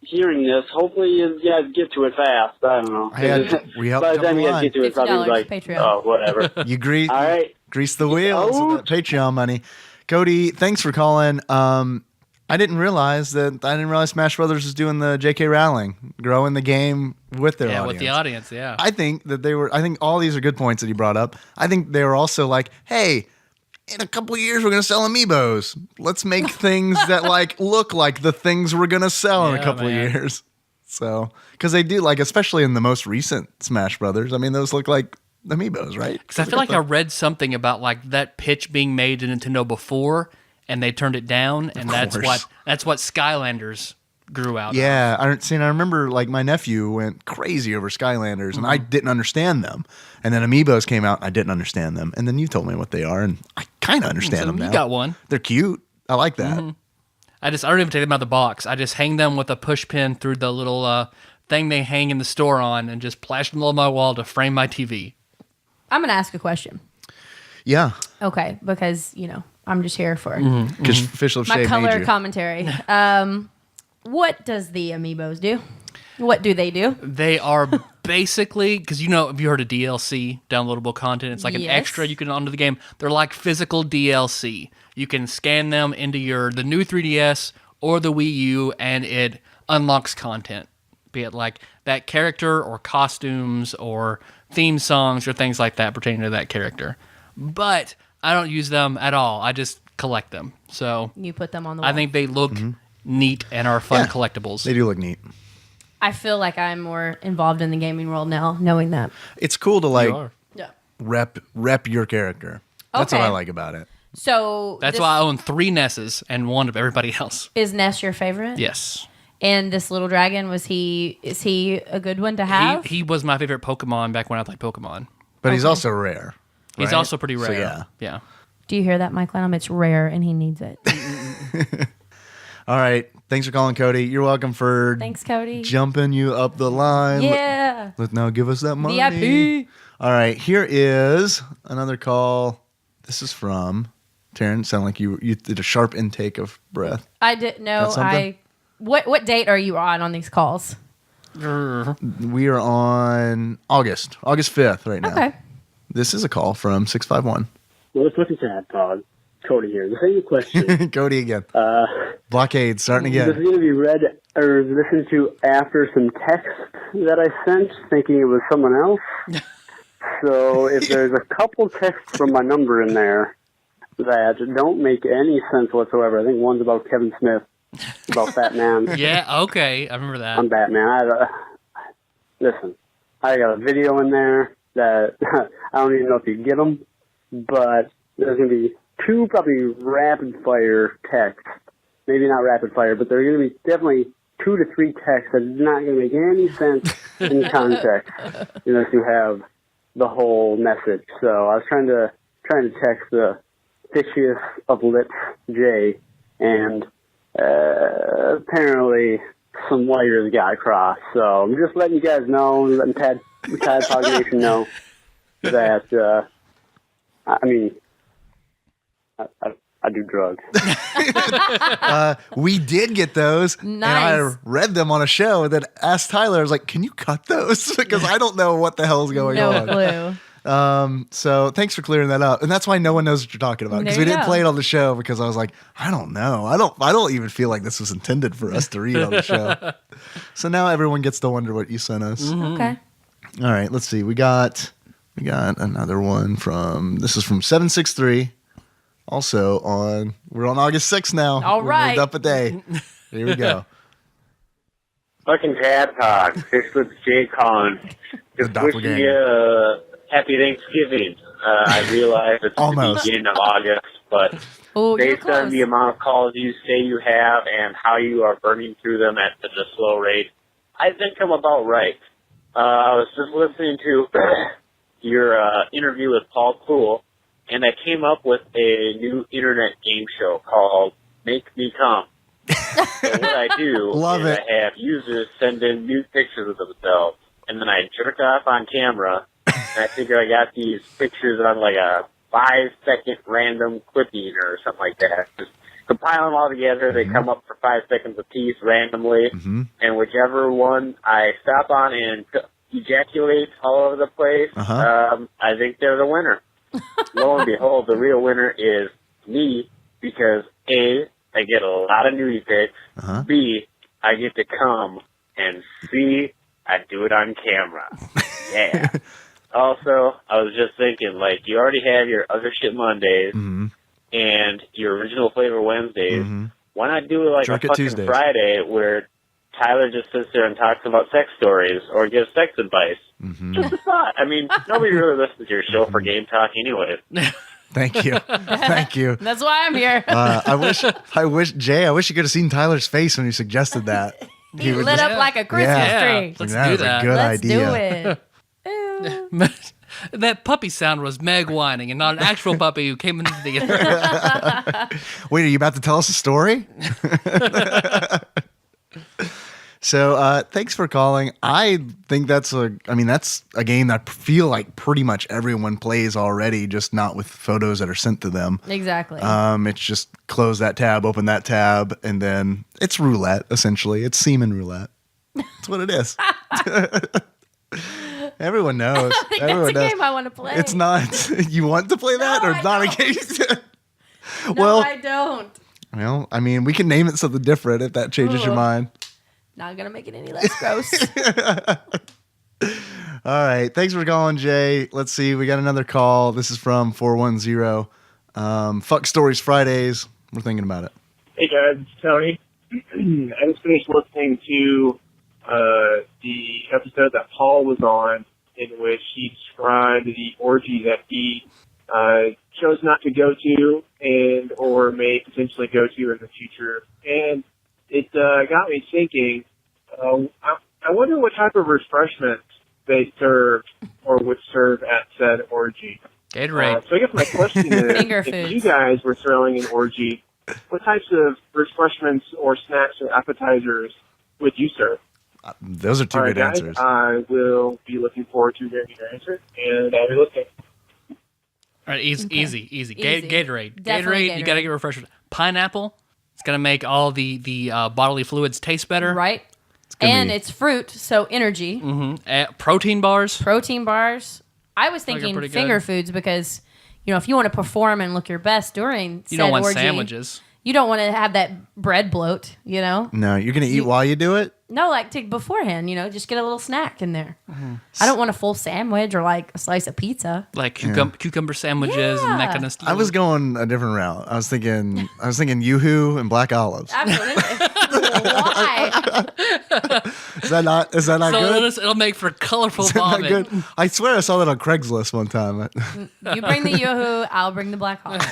hearing this, hopefully you guys get to it fast. I don't know. We helped By the time you guys get to it, it's probably $50 like, Patreon. oh, whatever. You All right. grease the wheels of that Patreon money. Cody, thanks for calling. I didn't realize Smash Brothers is doing the J.K. Rowling, growing the game with their audience. with the audience, yeah. I think all these are good points that he brought up. I think they were also like, hey, in a couple of years, we're going to sell amiibos. Let's make things that like look like the things we're going to sell in a couple of years. So, because they do, like, especially in the most recent Smash Brothers, I mean, those look like amiibos, right? Because I feel like I read something about like that pitch being made to Nintendo before, and they turned it down, and that's what Skylanders grew out. Yeah, I remember like my nephew went crazy over Skylanders, and I didn't understand them. And then Amiibos came out, and I didn't understand them. And then you told me what they are, and I kind of understand them now. You got one. They're cute. I like that. I don't even take them out of the box. I just hang them with a push pin through the little thing they hang in the store on, and just plaster them on my wall to frame my TV. I'm going to ask a question. Yeah, Okay, because, I'm just here for because Fish of my Shade made color you. commentary. What does the Amiibos do? What do they do? They are basically, because have you heard of DLC, downloadable content? It's like an Yes. extra you can onto the game. They're like physical DLC. You can scan them into the new 3DS or the Wii U, and it unlocks content, be it like that character or costumes or theme songs or things like that pertaining to that character. But I don't use them at all. I just collect them. So You put them on the wall. I think they look neat and are fun Yeah. collectibles. They do look neat. I feel like I'm more involved in the gaming world now, knowing that. It's cool to like are. Yeah. rep your character. That's what Okay. I like about it. So That's why I own 3 Nesses and one of everybody else. is Ness your favorite? Yes. And this little dragon, is he a good one to have? He was my favorite Pokemon back when I played Pokemon. But he's also rare. He's right? also pretty rare. So, Yeah. Do you hear that, Mike Lanham? It's rare and he needs it. All right. Thanks for calling, Cody. You're welcome for Thanks, Cody. jumping you up the line. Yeah. Let now give us that money. VIP. All right. Here is another call. This is from Taryn. Sound like you did a sharp intake of breath. I didn't know. Got something? What date are you on these calls? We are on August 5th right now. Okay. This is a call from 651. Well, it's looking sad, Todd. Cody here. The same question. Cody again. Blockade starting This is again. going to be read or listened to after some text that I sent thinking it was someone else. So if there's a couple texts from my number in there that don't make any sense whatsoever, I think one's about Kevin Smith, about Batman. Yeah, okay. I remember that. I'm Batman. Listen, I got a video in there that I don't even know if you get them, but there's going to be 2 probably rapid-fire texts. Maybe not rapid-fire, but there are going to be definitely 2 to 3 texts that are not going to make any sense in context unless you have the whole message. So I was trying to text the fishiest of lips, Jay, and apparently some wires got crossed. So I'm just letting you guys know, letting TADPOG Nation know that, I do drugs. We did get those. And I Nice. read them on a show and then asked Tyler, I was like, can you cut those? Because I don't know what the hell's going No on. clue. So thanks for clearing that up. And that's why no one knows what you're talking about. Because There we you didn't go. play it on the show because I was like, I don't know. I don't even feel like this was intended for us to read on the show. So now everyone gets to wonder what you sent us. Okay. All right, let's see. We got another one this is from 763. Also we're on August 6th now. All We right. moved up a day. Here we go. Fucking TADPOG. Fish Lips Jay calling. The Just wishing doppelganger. you a happy Thanksgiving. I realize it's Almost. the beginning of August, but Oh, you're based on close. the amount of calls you say you have and how you are burning through them at such a slow rate, I think I'm about right. I was just listening to your interview with Paul Poole, and I came up with a new internet game show called Make Me Come. So what I do Love is it. I have users send in nude pictures of themselves, and then I jerk off on camera, and I figure I got these pictures on like a 5-second random clipping or something like that. Just compile them all together. They come up for 5 seconds apiece randomly, and whichever one I stop on and ejaculate all over the place, I think they're the winner. Lo and behold, the real winner is me, because A, I get a lot of nudie pics, B, I get to come, and C, I do it on camera. Yeah. Also, I was just thinking, like, you already have your other shit Mondays and your original flavor Wednesdays. Why not do it like Jerk a it fucking Tuesdays. Friday where Tyler just sits there and talks about sex stories or gives sex advice? Just a thought. I mean, nobody really listens to your show for game talk anyways. Thank you. Thank you. That's why I'm here. I wish, Jay, I wish you could have seen Tyler's face when you suggested that. He would lit just- up like a Christmas Yeah. tree. Let's that do is that. a good Let's idea. do it. Ew. That puppy sound was Meg whining and not an actual puppy who came into the theater. Wait, are you about to tell us a story? So, thanks for calling. I think that's a game that I feel like pretty much everyone plays already, just not with photos that are sent to them. Exactly. It's just close that tab, open that tab, and then it's roulette, essentially. It's semen roulette. That's what it is. Everyone knows. I think Everyone that's a knows. game I want to play. It's not. You want to play that, No, or I not a don't. game? No, well, I don't. well, I mean, we can name it something different if that changes your Ugh. mind. Not gonna make it any less gross. All right. Thanks for calling, Jay. Let's see. We got another call. This is from 410. Fuck Stories Fridays. We're thinking about it. Hey guys, it's Tony. I just finished listening to the episode that Paul was on, in which he described the orgy that he chose not to go to and or may potentially go to in the future. And it got me thinking, I wonder what type of refreshments they served or would serve at said orgy. Gatorade. So I guess my question is, Finger if foods. you guys were throwing an orgy, what types of refreshments or snacks or appetizers would you serve? Those are two All right, good guys, answers. I will be looking forward to hearing your answer, and I'll be listening. All right, easy. Easy. Gatorade. Definitely Gatorade, you got to get refreshment. Pineapple, it's going to make all the bodily fluids taste better. Right? gonna And be- it's fruit, so energy. Protein bars. Protein bars. I was They're thinking pretty finger good. foods because, if you want to perform and look your best during You said don't want orgy, sandwiches. you don't want to have that bread bloat, No, you're going to eat while you do it? No, like take beforehand, just get a little snack in there. Mm-hmm. I don't want a full sandwich or like a slice of pizza. Like cucumber sandwiches and that Yeah. kind of stuff. I was going a different route. I was thinking Yoo-hoo and black olives. Absolutely. Why? Is that not so good? it'll make for colorful Is that not vomit. good? I swear I saw that on Craigslist one time. You bring the Yoo-hoo, I'll bring the black olives.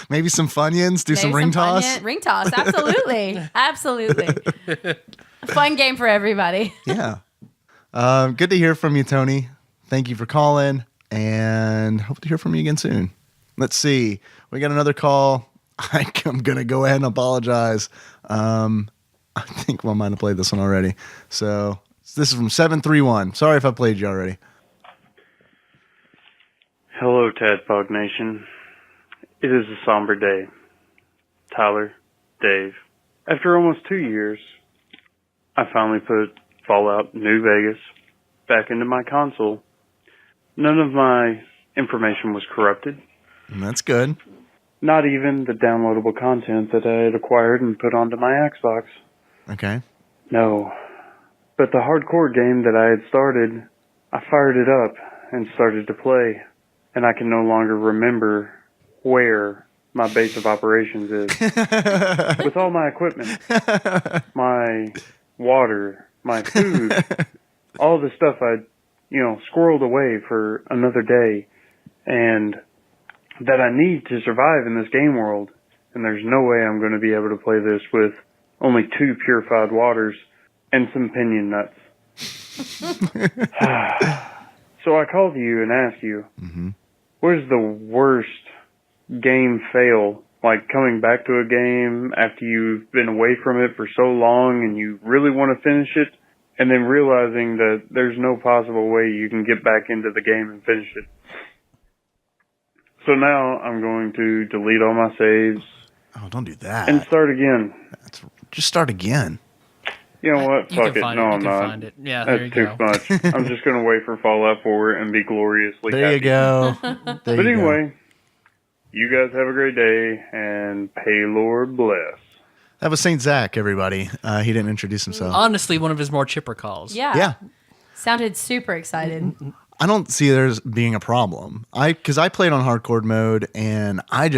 Maybe some Funyuns, do some Maybe ring toss. Funyun- Ring toss, absolutely. Absolutely. Fun game for everybody. Yeah. Good to hear from you, Tony. Thank you for calling, and hope to hear from you again soon. Let's see. We got another call. I'm going to go ahead and apologize. I think I might have played this one already. So this is from 731. Sorry if I played you already. Hello, TADPOG Nation. It is a somber day. Tyler, Dave. After almost 2 years, I finally put Fallout New Vegas back into my console. None of my information was corrupted. And that's good. Not even the downloadable content that I had acquired and put onto my Xbox. Okay. No. But the hardcore game that I had started, I fired it up and started to play. And I can no longer remember where my base of operations is. With all my equipment, my water, my food, all the stuff I, squirreled away for another day and that I need to survive in this game world. And there's no way I'm going to be able to play this with only 2 purified waters and some pinion nuts. So I called you and asked you, what is the worst game fail? Like coming back to a game after you've been away from it for so long and you really want to finish it, and then realizing that there's no possible way you can get back into the game and finish it. So now I'm going to delete all my saves, Oh, don't do that. and start again. Just start again. You know what? You Fuck can it. find No, it. You I'm can not. find it. Yeah, there you That's too go. much. I'm just gonna wait for Fallout 4 and be gloriously There happy. you go. But anyway, you guys have a great day, and pay Lord bless. That was St. Zach, everybody. He didn't introduce himself. Honestly, one of his more chipper calls. Yeah. Yeah. Sounded super excited. I don't see there's being a problem. Because I played on hardcore mode and I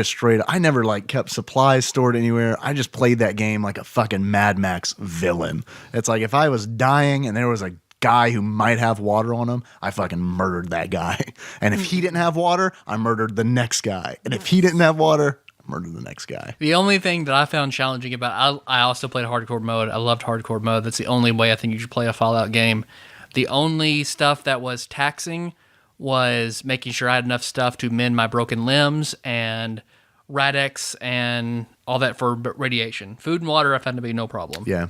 never like kept supplies stored anywhere. I just played that game like a fucking Mad Max villain. It's like if I was dying and there was a guy who might have water on him, I fucking murdered that guy. And if he didn't have water, I murdered the next guy. And if he didn't have water, I murdered the next guy. The only thing that I found challenging about, I also played hardcore mode. I loved hardcore mode. That's the only way I think you should play a Fallout game. The only stuff that was taxing was making sure I had enough stuff to mend my broken limbs and Radex and all that for radiation. Food and water I found to be no problem. Yeah.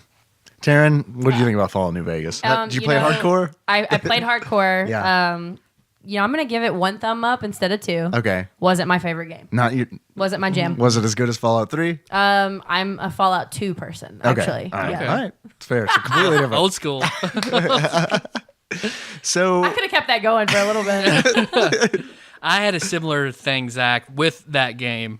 Taryn, what did you think about Fallout New Vegas? Did you play hardcore? I played hardcore. Yeah. I'm gonna give it 1 thumb up instead of 2. Okay. Wasn't my favorite game. Wasn't my jam. Was it as good as Fallout 3? I'm a Fallout 2 person, actually. Okay. All right. Yeah. All right. It's fair. It's completely different. Old school. So I could have kept that going for a little bit. I had a similar thing, Zach, with that game.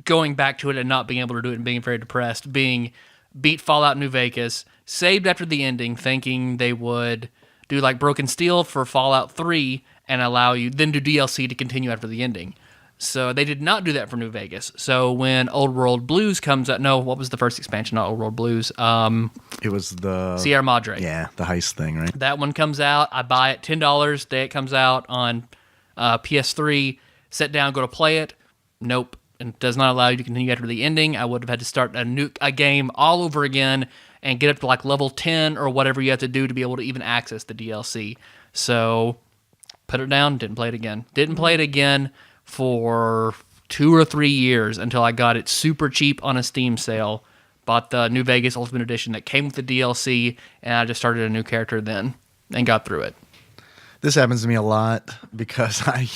Going back to it and not being able to do it and being very depressed. Beat Fallout New Vegas, saved after the ending, thinking they would do like Broken Steel for Fallout 3 and allow you then do DLC to continue after the ending. So they did not do that for New Vegas. So when Old World Blues comes out, no, what was the first expansion? Not Old World Blues. it was the Sierra Madre. Yeah, the heist thing, right? That one comes out. I buy it $10 day it comes out on PS3. Sit down, go to play it. Nope. It does not allow you to continue after the ending. I would have had to start a game all over again and get up to like level 10 or whatever you have to do to be able to even access the DLC. So put it down, didn't play it again. Didn't play it again for 2 or 3 years until I got it super cheap on a Steam sale. Bought the New Vegas Ultimate Edition that came with the DLC, and I just started a new character then and got through it. This happens to me a lot because I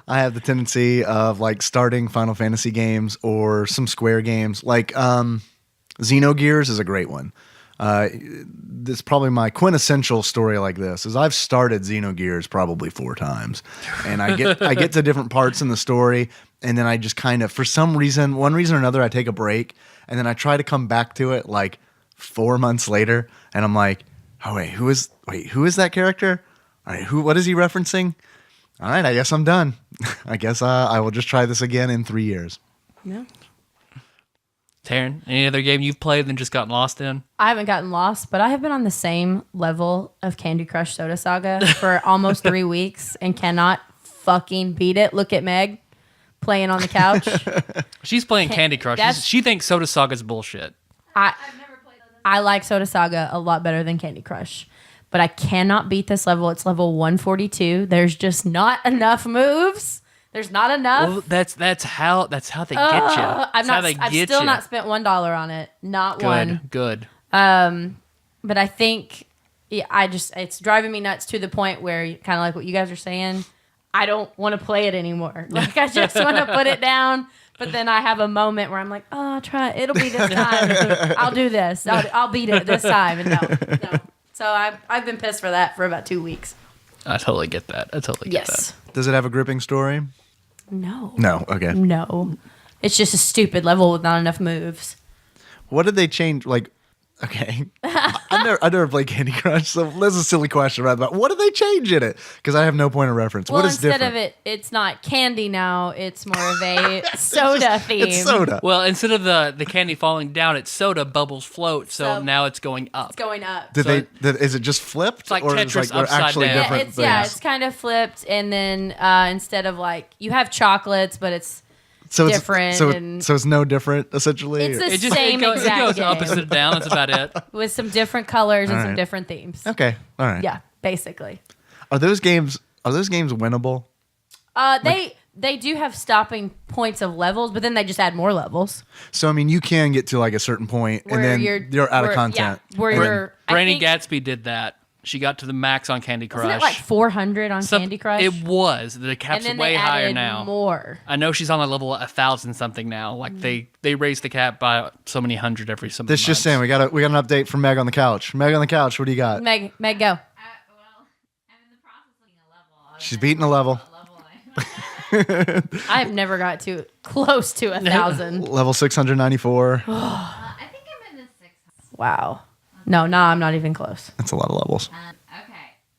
have the tendency of like starting Final Fantasy games or some Square games. Like Xenogears is a great one. This is probably my quintessential story like this is I've started Xenogears probably 4 times, and I get to different parts in the story, and then I just kind of, for some reason, one reason or another, I take a break, and then I try to come back to it like 4 months later, and I'm like, oh who is that character? All right, what is he referencing? All right, I guess I'm done. I guess I will just try this again in 3 years. Yeah. Taryn, any other game you've played and just gotten lost in? I haven't gotten lost, but I have been on the same level of Candy Crush Soda Saga for almost 3 weeks and cannot fucking beat it. Look at Meg playing on the couch. She's playing Candy Crush. She thinks Soda Saga's bullshit. I like Soda Saga a lot better than Candy Crush, but I cannot beat this level. It's level 142. There's just not enough moves. There's not enough. Well, that's how they get you. I've still not spent $1 on it. Not one. Good. But I think it's driving me nuts to the point where, kind of like what you guys are saying, I don't want to play it anymore. Like I just want to put it down. But then I have a moment where I'm like, oh, I'll try it. It'll be this time. I'll do this. I'll beat it this time. And no. So I've been pissed for that for about 2 weeks. I totally get that. Yes. Does it have a gripping story? No. No. Okay. No. It's just a stupid level with not enough moves. What did they change? Like, okay, I never played Candy Crush, so this is a silly question right about what did they change in it? Because I have no point of reference. Well, what is instead different? of it's not candy now. It's more of a soda theme. It's soda. Well, instead of the candy falling down, it's soda bubbles float. So now it's going up. It's going up. Is it just flipped? It's like or Tetris is they're upside actually down. different It's things? it's kind of flipped, and then instead of like you have chocolates, but it's different. So it's no different essentially. It's the It same goes exact game opposite and down. That's about it. with some different colors and All some right. different themes. Okay. All right. Yeah, basically. Are those games winnable? They do have stopping points of levels, but then they just add more levels. So I mean, you can get to like a certain point, and then you're out of content. Yeah, where And then- you're. Brainy Gatsby did that. She got to the max on Candy Crush. Wasn't it like 400 on Candy Crush? It was. The and cap's then way they higher added now. more. I know she's on a level 1,000 something now. Like they raised the cap by so many hundred every so many This just months. saying, we got an update from Meg on the couch. Meg on the couch, what do you got? Meg, go. Well, I'm in the process of beating a level. She's beating a level. I have never got to close to 1,000. Level 694. I think I'm in the 600. Wow. No, I'm not even close. That's a lot of levels. Okay.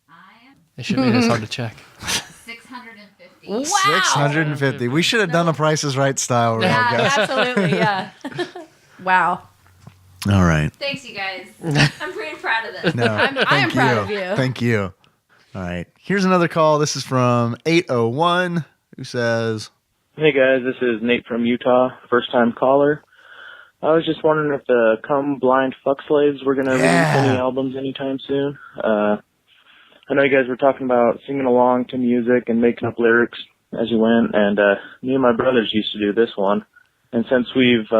I am It should be this hard to check. 650. Wow. 650. We should have done a Price is Right style round, Yeah, guys. absolutely. Yeah. Wow. All right. Thanks, you guys. I'm pretty proud of this. No, I am thank proud of you. Thank you. All right. Here's another call. This is from 801, who says, Hey guys, this is Nate from Utah, first time caller. I was just wondering if the Come Blind Fuck Slaves were going to release any albums anytime soon. I know you guys were talking about singing along to music and making up lyrics as you went, and me and my brothers used to do this one. And since we've,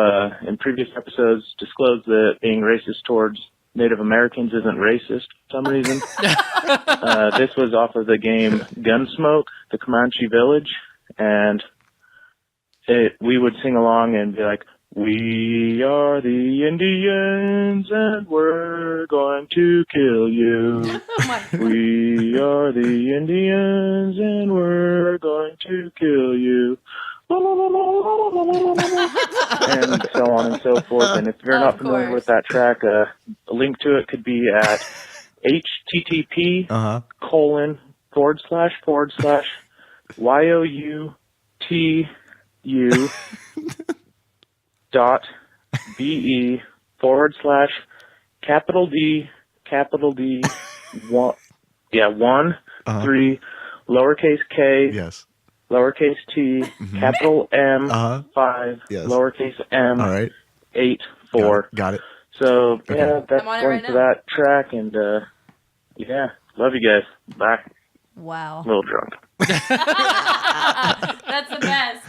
in previous episodes, disclosed that being racist towards Native Americans isn't racist for some reason, this was off of the game Gunsmoke, the Comanche Village, and we would sing along and be like, "We are the Indians and we're going to kill you. We are the Indians and we're going to kill you." And so on and so forth. And if you're not familiar with that track, a link to it could be at http://YOUTU.be/1 lowercase k yes. lowercase t capital M 5 Yes. lowercase m All right. 8 4. Got it. So yeah, that's I'm on it one right for now. that track, and yeah, love you guys. Bye. Wow. A little drunk. That's the best.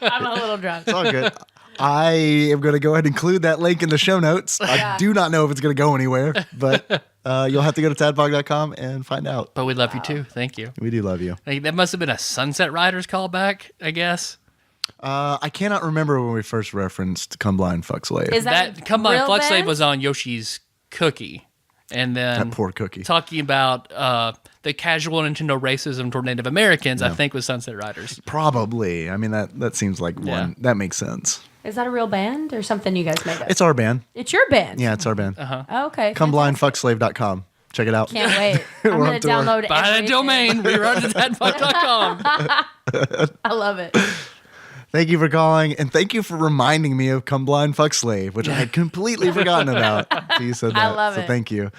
I'm a little drunk. It's all good. I am going to go ahead and include that link in the show notes. I do not know if it's going to go anywhere, but you'll have to go to tadpog.com and find out. But we love you too. Thank you. We do love you. Hey, that must have been a Sunset Riders callback, I guess. I cannot remember when we first referenced Come Blind Fuck Slave. Is That Come On real Fuck Slave band? was on Yoshi's Cookie. And then That poor cookie. talking about the casual Nintendo racism toward Native Americans, I think was Sunset Riders. Probably. I mean, that seems like one. That makes sense. Is that a real band or something you guys made up? It's our band. It's your band? Yeah, it's our band. Oh, okay. ComeBlindFuckSlave.com. Check it out. Can't wait. I'm We're going up to to our- download Buy that everything. domain. Rerun to tadpog.com. I love it. Thank you for calling, and thank you for reminding me of Come Blind Fuck Slave, which I had completely forgotten about. You said that. I love so it. thank you.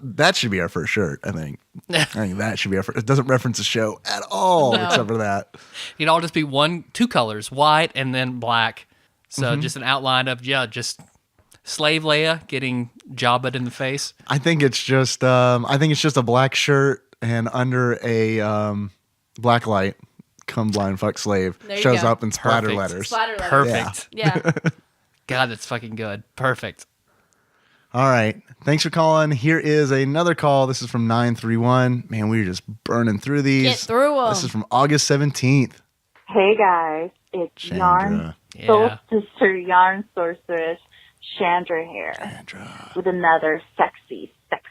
That should be our first shirt, I think. I think that should be our first. It doesn't reference the show at all, No. except for that. It'd all just be two colors, white and then black. So just an outline of, just Slave Leia getting Jabba in the face. I think it's just a black shirt, and under a black light, Come Blind Fuck Slave There you shows go. up in splatter Perfect. letters. Splatter letters. Perfect. Yeah. God, that's fucking good. Perfect. All right. Thanks for calling. Here is another call. This is from 931. Man, we're just burning through these. Get through 'em. This is from August 17th. Hey guys, it's Chandra. Yarn Soul Yeah. Sister, Yarn Sorceress, Chandra here, with another sexy, sex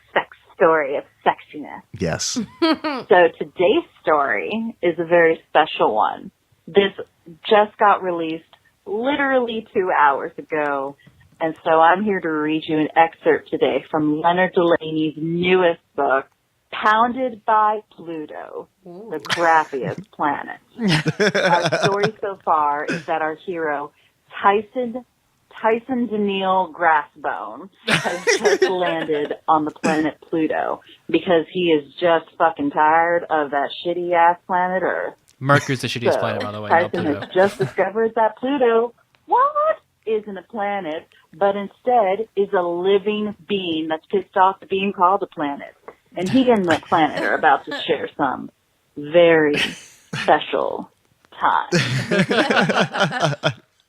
story of sexiness. Yes. So today's story is a very special one. This just got released literally 2 hours ago, and so I'm here to read you an excerpt today from Leonard Delaney's newest book, Pounded by Pluto, the crappiest planet. Our story so far is that our hero, Tyson Daniil Grassbone, has just landed on the planet Pluto because he is just fucking tired of that shitty ass planet Earth. Mercury's the shittiest So, planet, by the way. Not Tyson Pluto. has just discovered that Pluto, isn't a planet, but instead is a living being that's pissed off at being called a planet. And he and the planet are about to share some very special time.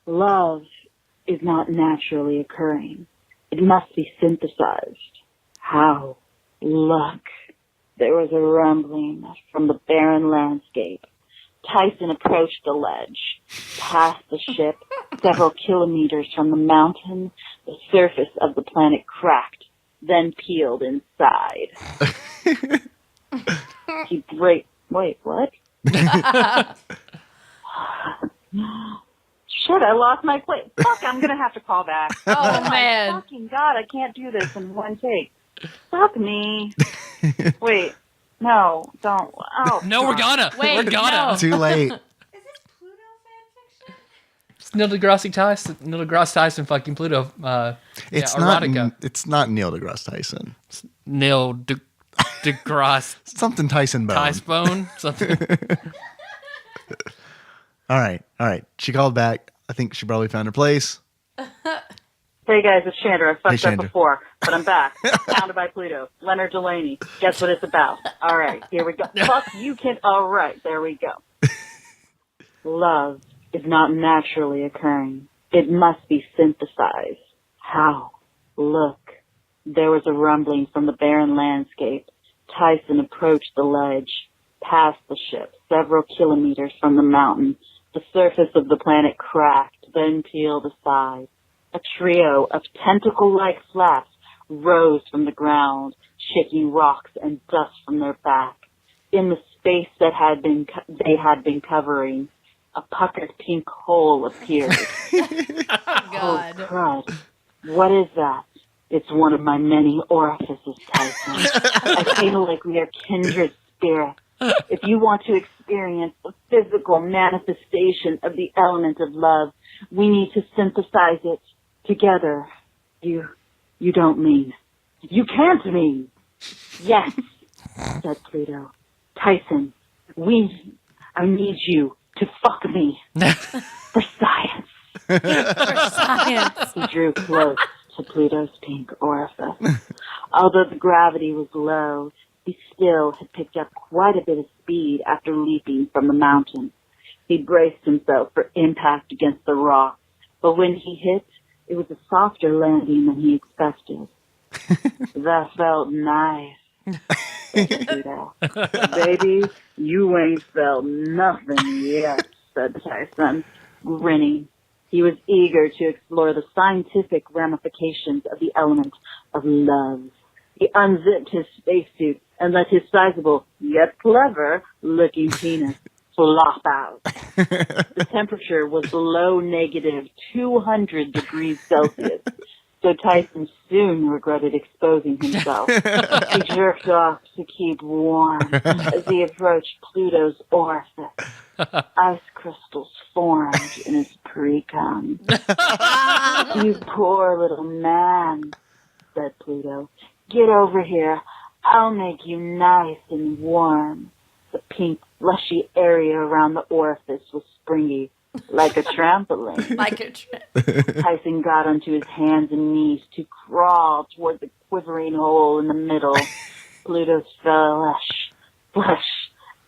Love is not naturally occurring. It must be synthesized. How? Look, there was a rumbling from the barren landscape. Tyson approached the ledge. Past the ship, several kilometers from the mountain, the surface of the planet cracked, then peeled inside. Wait, what? Shit, I lost my place. Fuck, I'm gonna have to call back. Oh, man. Fucking God, I can't do this in one take. Fuck me. Wait, no, don't. Oh, No, we're gonna. Wait, we're gonna. no. Too late. It's Neil deGrasse Tyson fucking Pluto. It's not. erotica. It's not Neil deGrasse Tyson. Neil deGrasse Something Tyson bone. Tyson something. All right. She called back. I think she probably found her place. Hey guys, it's Chandra. I fucked up Chandra. before, but I'm back. Founded by Pluto. Leonard Delaney. Guess what it's about? All right, here we go. Fuck you, kid. All right, there we go. Love is not naturally occurring. It must be synthesized. How? Look. There was a rumbling from the barren landscape. Tyson approached the ledge, past the ship, several kilometers from the mountain. The surface of the planet cracked, then peeled aside. A trio of tentacle-like flaps rose from the ground, shaking rocks and dust from their back. In the space that they had been covering, a puckered pink hole appeared. God. Oh, crud. What is that? It's one of my many orifices, Tyson. I feel like we are kindred spirits. If you want to experience the physical manifestation of the element of love, we need to synthesize it together. You don't mean. You can't mean. Yes, said Pluto. Tyson, I need you to fuck me. For science. For science. He drew close to Pluto's pink orifice. Although the gravity was low, he still had picked up quite a bit of speed after leaping from the mountain. He braced himself for impact against the rock, but when he hit, it was a softer landing than he expected. That felt nice, said Pluto. Baby, you ain't felt nothing yet, said Tyson, grinning. He was eager to explore the scientific ramifications of the element of love. He unzipped his spacesuit and let his sizable, yet clever-looking penis flop out. The temperature was below negative 200 degrees Celsius, so Tyson soon regretted exposing himself. He jerked off to keep warm as he approached Pluto's orifice. Ice crystals formed in his pre-cum. You poor little man, said Pluto. Get over here. I'll make you nice and warm. The pink, fleshy area around the orifice was springy, like a trampoline. Tyson got onto his hands and knees to crawl toward the quivering hole in the middle. Pluto's flesh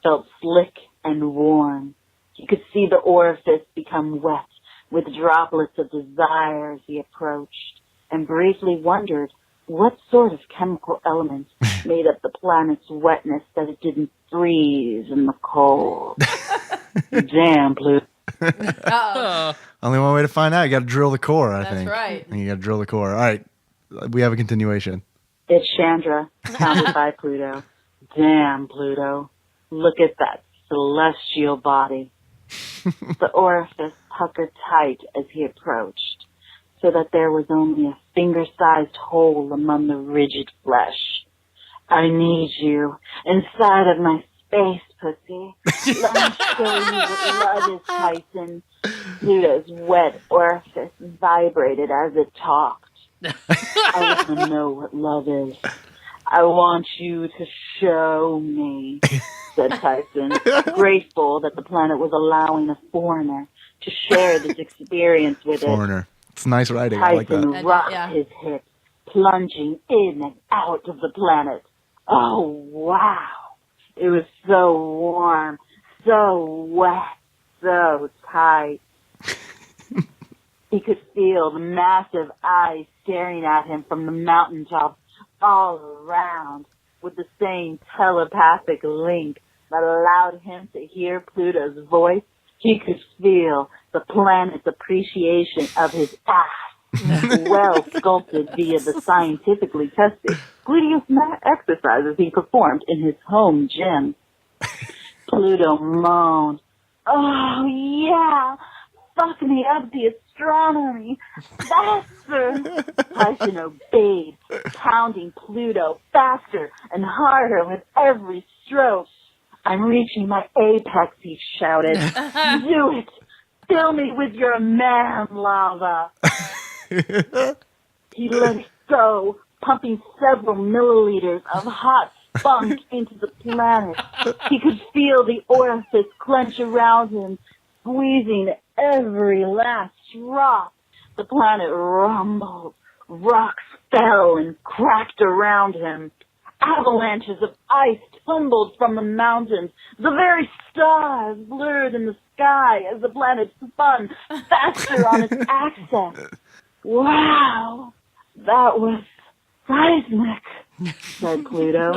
felt slick and warm. He could see the orifice become wet with droplets of desire as he approached, and briefly wondered what sort of chemical element made up the planet's wetness that it didn't freeze in the cold. Damn, Pluto. Only one way to find out. You got to drill the core, I think. That's right. And you got to drill the core. All right. We have a continuation. It's Chandra, founded by Pluto. Damn, Pluto. Look at that celestial body. The orifice puckered tight as he approached, so that there was only a finger-sized hole among the rigid flesh. I need you inside of my space, pussy. Let me show you what love is, Tyson. Pluto's wet orifice vibrated as it talked. I want to know what love is. I want you to show me, said Tyson, grateful that the planet was allowing a foreigner to share this experience with it. Foreigner. It's nice writing. I like Tyson that. rocked his hips, plunging in and out of the planet. Oh, wow. It was so warm, so wet, so tight. He could feel the massive eyes staring at him from the mountaintop all around. with the same telepathic link that allowed him to hear Pluto's voice. He could feel the planet's appreciation of his ass, well sculpted via the scientifically tested gluteus exercises he performed in his home gym. Pluto moaned, "Oh yeah, fuck me up the astronomy, faster!" Tyson obeyed, pounding Pluto faster and harder with every stroke. "I'm reaching my apex," he shouted. "Do it! Fill me with your man lava." He let it go, pumping several milliliters of hot spunk into the planet. He could feel the orifice clench around him, squeezing every last drop. The planet rumbled. Rocks fell and cracked around him. Avalanches of ice tumbled from the mountains. The very stars blurred in the sky as the planet spun faster on its axis. "Wow, that was seismic," said Pluto.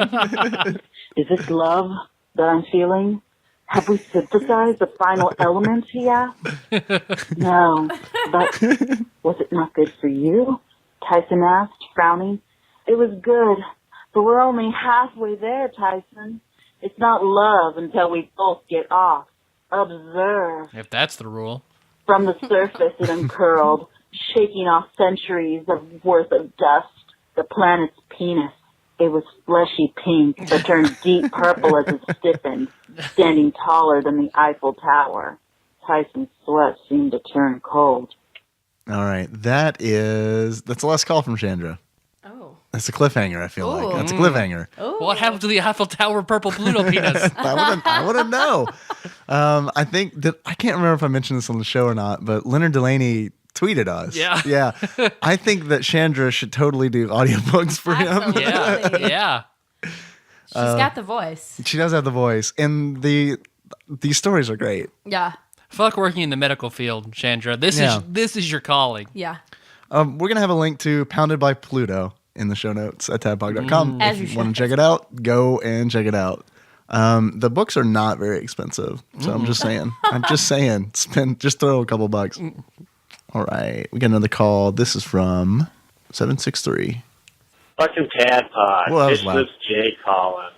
"Is this love that I'm feeling? Have we synthesized the final element?" he asked. "No, but was it not good for you?" Tyson asked, frowning. "It was good. But we're only halfway there, Tyson. It's not love until we both get off. Observe." If that's the rule. From the surface it uncurled, shaking off centuries worth of dust. The planet's penis. It was fleshy pink, but turned deep purple as it stiffened, standing taller than the Eiffel Tower. Tyson's sweat seemed to turn cold. All right. That's the last call from Chandra. Oh. That's a cliffhanger, I feel like. Ooh. That's a cliffhanger. What happened to the Eiffel Tower purple Pluto penis? I want to know. I think that I can't remember if I mentioned this on the show or not, but Leonard Delaney tweeted us. Yeah. Yeah. I think that Chandra should totally do audiobooks for him. Absolutely. Yeah. She's got the voice. She does have the voice. And these stories are great. Yeah. Fuck working in the medical field, Chandra. This is your calling. Yeah. We're going to have a link to Pounded by Pluto in the show notes at tadpog.com. As If you you want should. to check it out, go and check it out. The books are not very expensive. So I'm just saying. Just throw a couple bucks. All right. We got another call. This is from 763. Fucking Tadpog. Well, that was This loud. was Jay calling.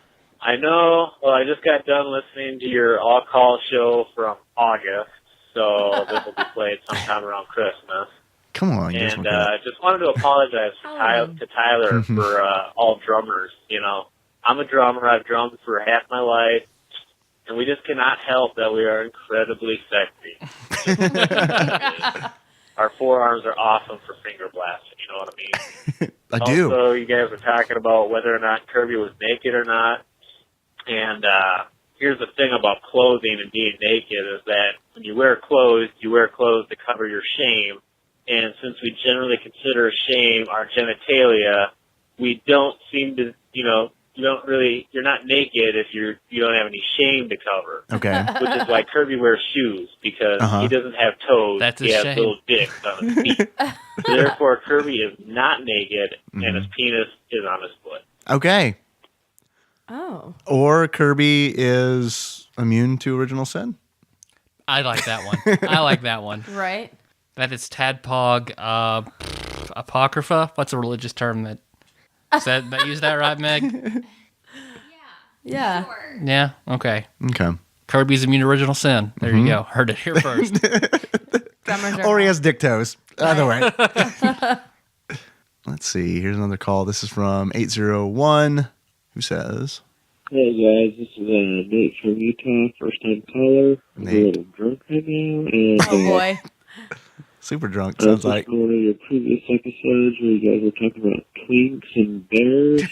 I know, I just got done listening to your all-call show from August, so this will be played sometime around Christmas. Come on. give us And more credit. just wanted to apologize to Tyler for all drummers. You know, I'm a drummer. I've drummed for half my life, and we just cannot help that we are incredibly sexy. Our forearms are awesome for finger blasting, you know what I mean? I do. Also, you guys were talking about whether or not Kirby was naked or not. And here's the thing about clothing and being naked is that when you wear clothes to cover your shame. And since we generally consider shame our genitalia, we don't seem to, you're not naked if you don't have any shame to cover. Okay. Which is why Kirby wears shoes, because he doesn't have toes. That's he a has shame. little dicks on his feet. Therefore, Kirby is not naked, and his penis is on his foot. Okay. Oh. Or Kirby is immune to original sin. I like that one. Right. That is Tadpog Apocrypha. What's a religious term that use that right, Meg? Yeah. Yeah. Okay. Okay. Kirby's immune to original sin. There you go. Heard it here first. Drummers are Or he has dick toes. Either way. Let's see. Here's another call. This is from 801, who says, Hey guys, this is Nate from Utah, first time caller. I'm a little drunk right now, and Oh boy. super drunk, I sounds was like. one of your previous episodes where you guys were talking about twinks and bears.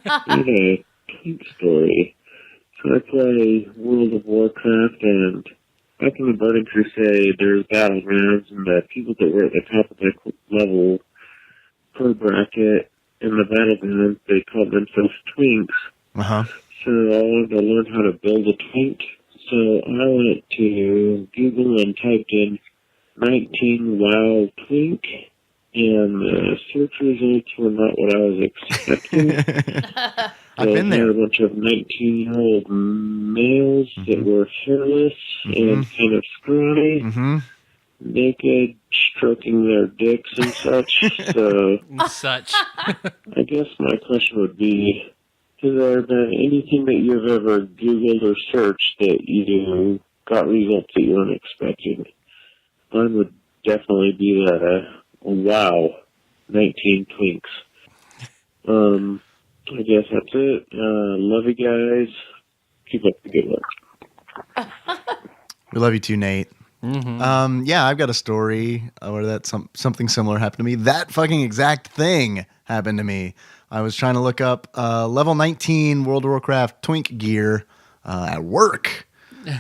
I had a twink story. So I play World of Warcraft, and back in the Burning Crusade, there's battlegrounds, and the people that were at the top of their level per bracket in the battlegrounds, they called themselves twinks. Uh-huh. So I wanted to learn how to build a twink. So I went to Google and typed in 19 WoW twink, and the search results were not what I was expecting. I've been had there. a bunch of 19-year-old males that were hairless and kind of scrawny, naked, stroking their dicks and such. So, Such. I guess my question would be, has there been anything that you've ever Googled or searched that you got results that you weren't expecting? Mine would definitely be that, wow, 19 twinks. I guess that's it. Love you guys. Keep up the good work. We love you too, Nate. Yeah, I've got a story where that something similar happened to me. That fucking exact thing happened to me. I was trying to look up level 19 World of Warcraft twink gear at work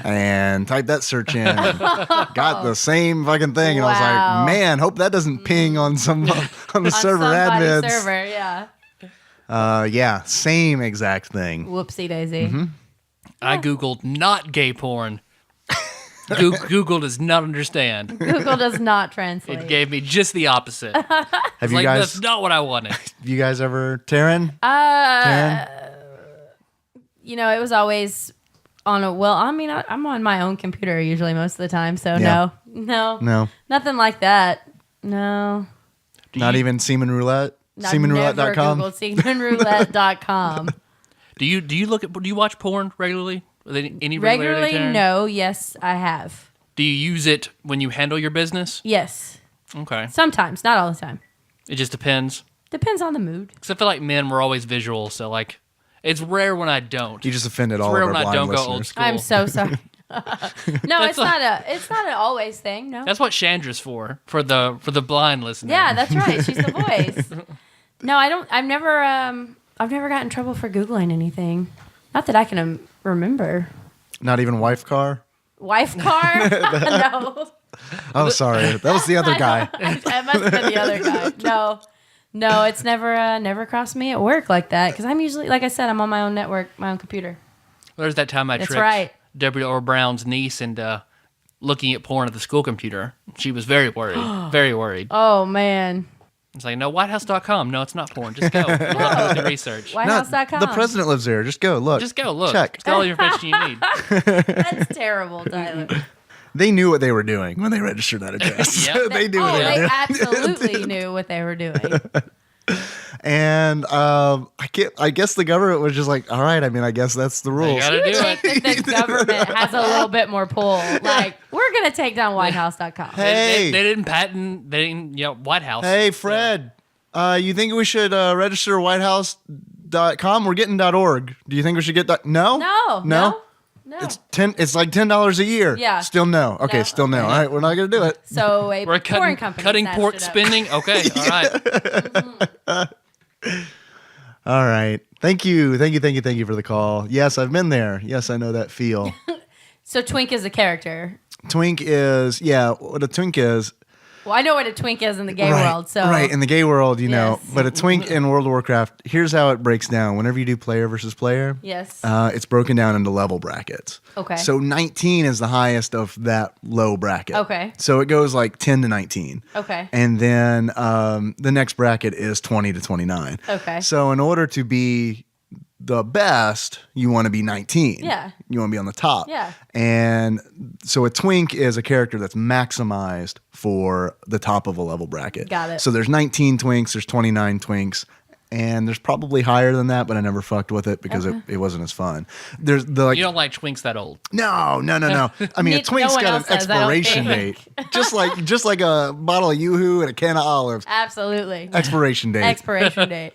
and typed that search in. Got the same fucking thing. And I was Wow. like, man, hope that doesn't ping on some on the server somebody's admins. server, yeah. Yeah, same exact thing. Whoopsie daisy. I Googled not gay porn. Google does not understand. Google does not translate. It gave me just the opposite. Have you Like, guys? that's not what I wanted. You guys ever, Taryn? You know, it was always on a, well, I mean, I'm on my own computer usually most of the time, so Yeah. no, nothing like that. No. Not even semen roulette? I've never Semenroulette.com? Googled semenroulette.com. Do you watch porn regularly? Any Regularly, Taryn? no. Yes, I have. Do you use it when you handle your business? Yes. Okay. Sometimes, not all the time. It just depends. Depends on the mood. Because I feel like men were always visual, so like, it's rare when I don't. You just offended It's all rare of our when I blind don't listeners. go old school. I'm so sorry. No, it's not an always thing. No. That's what Chandra's for the blind listener. Yeah, that's right. She's the voice. No, I don't. I've never gotten in trouble for Googling anything. Not that I can remember. Not even wife car? Wife car? No. Oh, sorry. That was the other guy. That must have been the other guy. No, it's never crossed me at work like that. Because I'm usually, like I said, I'm on my own network, my own computer. There's that time I That's tricked right. Deborah Orr Brown's niece into looking at porn at the school computer. She was very worried. Very worried. Oh, man. It's like, no, whitehouse.com. No, it's not porn. Just go. We'll do the research. Whitehouse.com. The president lives there. Just go. Look. Just go. Look. Check. It's got all the information you need. That's terrible, Tyler. They knew what they were doing when they registered that address. Yep. They knew what Oh, they were they doing. absolutely knew what they were doing. And I guess the government was just like, all right, I mean, I guess that's the You rules. gotta do it. The government has a little bit more pull. Like, we're going to take down whitehouse.com. Hey. They didn't patent. They didn't. White House. Hey, Fred, you think we should register whitehouse.com? We're getting .org. Do you think we should get No? No. It's like $10 a year. Yeah. Still no. Okay, No. still no. All right, we're not gonna do it. So a We're porn company cutting snatched pork it up. spending. Okay, all right. All right. Thank you for the call. Yes, I've been there. Yes, I know that feel. So Twink is a character. Twink is what a twink is. Well, I know what a twink is in the gay world. So Right, in the gay world, you know. Yes. But a twink in World of Warcraft, here's how it breaks down. Whenever you do player versus player, Yes. it's broken down into level brackets. Okay. So 19 is the highest of that low bracket. Okay. So it goes like 10 to 19. Okay. And then the next bracket is 20 to 29. Okay. So in order to be the best, you want to be 19. Yeah. You want to be on the top. Yeah. And so a twink is a character that's maximized for the top of a level bracket. Got it. So there's 19 twinks, there's 29 twinks, and there's probably higher than that, but I never fucked with it because it wasn't as fun. There's the You don't like twinks that old. No. I mean, a No twink's one got else an does, I don't expiration think. date. just like a bottle of Yoo-Hoo and a can of olives. Absolutely. Expiration date. Expiration date.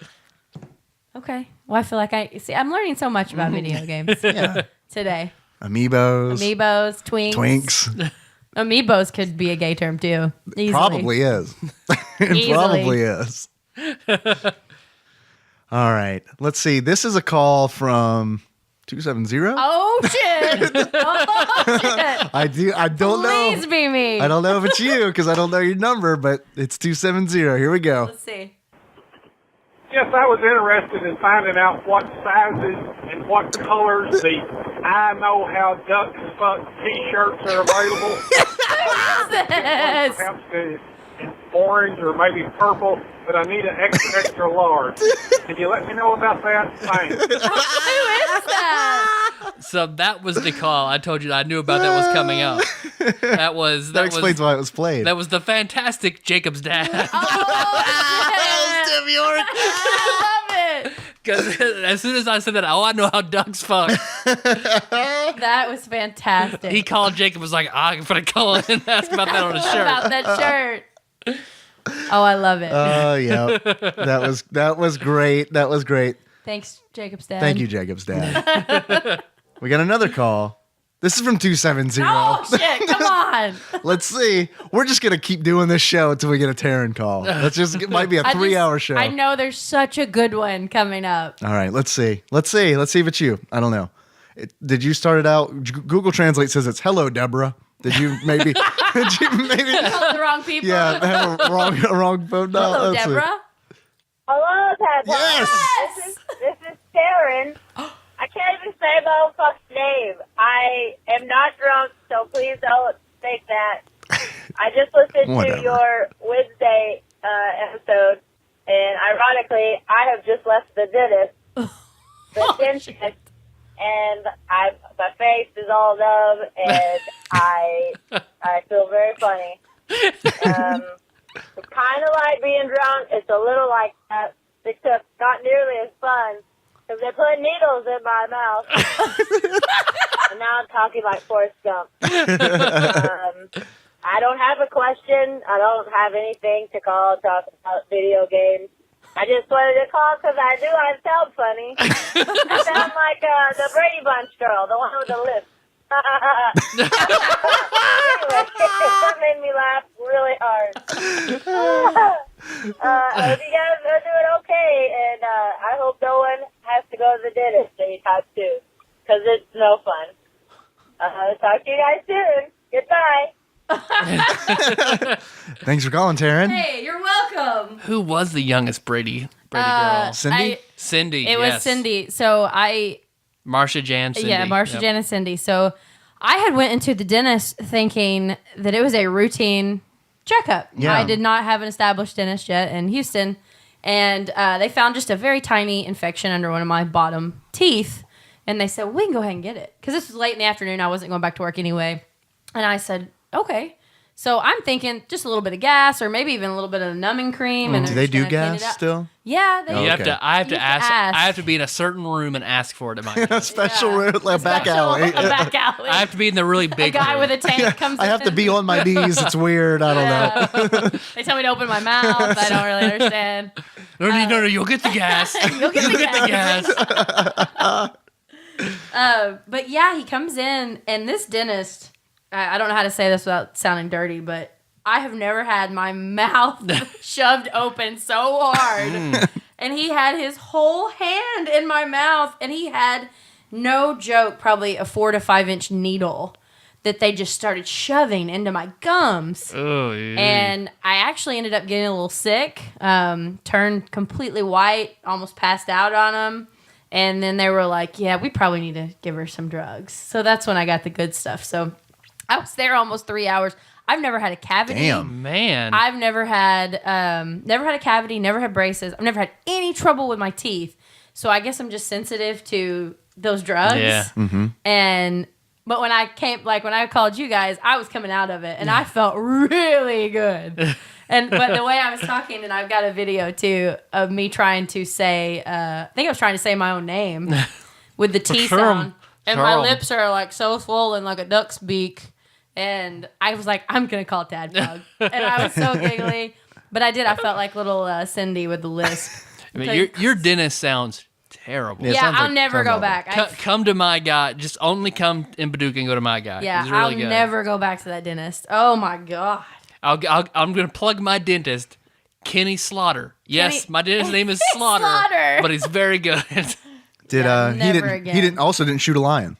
Okay. Well, I feel like I'm learning so much about video games today. Amiibos. Amiibos, twinks. Twinks. Amiibos could be a gay term too. Easily. Probably is. It Easily. probably is. All right. Let's see. This is a call from 270. Oh shit! Oh shit! I don't know. Please be me. I don't know if it's you because I don't know your number, but it's 270. Here we go. Let's see. Yes, I was interested in finding out what sizes and what colors the I Know How Ducks Fuck t-shirts are available. Yes. Perhaps to in orange or maybe purple, but I need an extra, extra large. Can you let me know about that? Thanks. Who is that? So that was Nicole. I told you that I knew about that was coming up. That explains why it was played. That was the fantastic Jacob's dad. Tim York. I love it. Because as soon as I said that, I know how ducks fuck. That was fantastic. He called Jacob and was like, I'm going to call in and ask about that on his shirt. About that shirt. Oh, I love it. Oh, yeah. That was great. That was great. Thanks, Jacob's dad. Thank you, Jacob's dad. We got another call. This is from 270. Oh, shit. Come on. Let's see. We're just going to keep doing this show until we get a Taryn call. It might be a 3-hour show. I know there's such a good one coming up. All right, let's see. Let's see if it's you. I don't know. Did you start it out? Google Translate says it's hello, Deborah. Did you maybe? The wrong people. Yeah, have a wrong phone dial. Hello, Let's see. Deborah. Hello, Ted. Yes. This is Taryn. I can't even say my own fucking name. I am not drunk, so please don't take that. I just listened to your Wednesday episode, and ironically, I have just left the dentist. The dentist, and my face is all numb, and I feel very funny. It's kind of like being drunk. It's a little like that, except not nearly as fun. Because they put needles in my mouth. And now I'm talking like Forrest Gump. I don't have a question. I don't have anything to call and talk about video games. I just wanted to call because I knew I sound funny. I sound like the Brady Bunch girl, the one with the lisp. Anyway, that made me laugh really hard. I hope you guys are doing okay, and I hope no one has to go to the dentist anytime soon, because it's no fun. Talk to you guys soon. Goodbye. Thanks for calling, Taryn. Hey, you're welcome. Who was the youngest Brady girl? Cindy? Cindy, It was Cindy. So Marsha, Jan, Cindy. Yeah, Marsha, Jan, and Cindy. So I had went into the dentist thinking that it was a routine checkup. Yeah. I did not have an established dentist yet in Houston. And they found just a very tiny infection under one of my bottom teeth. And they said, well, we can go ahead and get it. Because this was late in the afternoon. I wasn't going back to work anyway. And I said, okay. So I'm thinking just a little bit of gas or maybe even a little bit of numbing cream. And Do they're they just do gonna clean gas it up. still? Yeah. They You have to. I have to ask. ask. I have to be in a certain room and ask for it. A special room, like a back alley. A back alley. I have to be in the really big. A guy room. with a tank comes I have to in. be on my knees. It's weird. I don't know. They tell me to open my mouth. I don't really understand. No. You'll get the gas. You'll get the gas. But yeah, he comes in, and this dentist, I don't know how to say this without sounding dirty, but I have never had my mouth shoved open so hard. And he had his whole hand in my mouth, and he had, no joke, probably a 4 to 5 inch needle that they just started shoving into my gums. Oh, yeah. And I actually ended up getting a little sick, turned completely white, almost passed out on them. And then they were like, yeah, we probably need to give her some drugs. So that's when I got the good stuff. So I was there almost 3 hours. I've never had a cavity. Damn, man. I've never had a cavity, never had braces. I've never had any trouble with my teeth. So I guess I'm just sensitive to those drugs. Yeah. Mm-hmm. But when I called you guys, I was coming out of it, and I felt really good. But the way I was talking, and I've got a video too of me trying to say, I think I was trying to say my own name with the T sound, and my lips are like so swollen like a duck's beak. And I was like, I'm gonna call TADPOG, and I was so giggly. But I did. I felt like little Cindy with the lisp. I mean, your dentist sounds terrible. Yeah, I'll never go back. Come to my guy. Just only come in Paducah and go to my guy. Yeah, He's really I'll good. never go back to that dentist. Oh my god. I'm going to plug my dentist, Kenny Slaughter. Yes, my dentist's name is Slaughter, Slaughter. but he's very good. He didn't shoot a lion.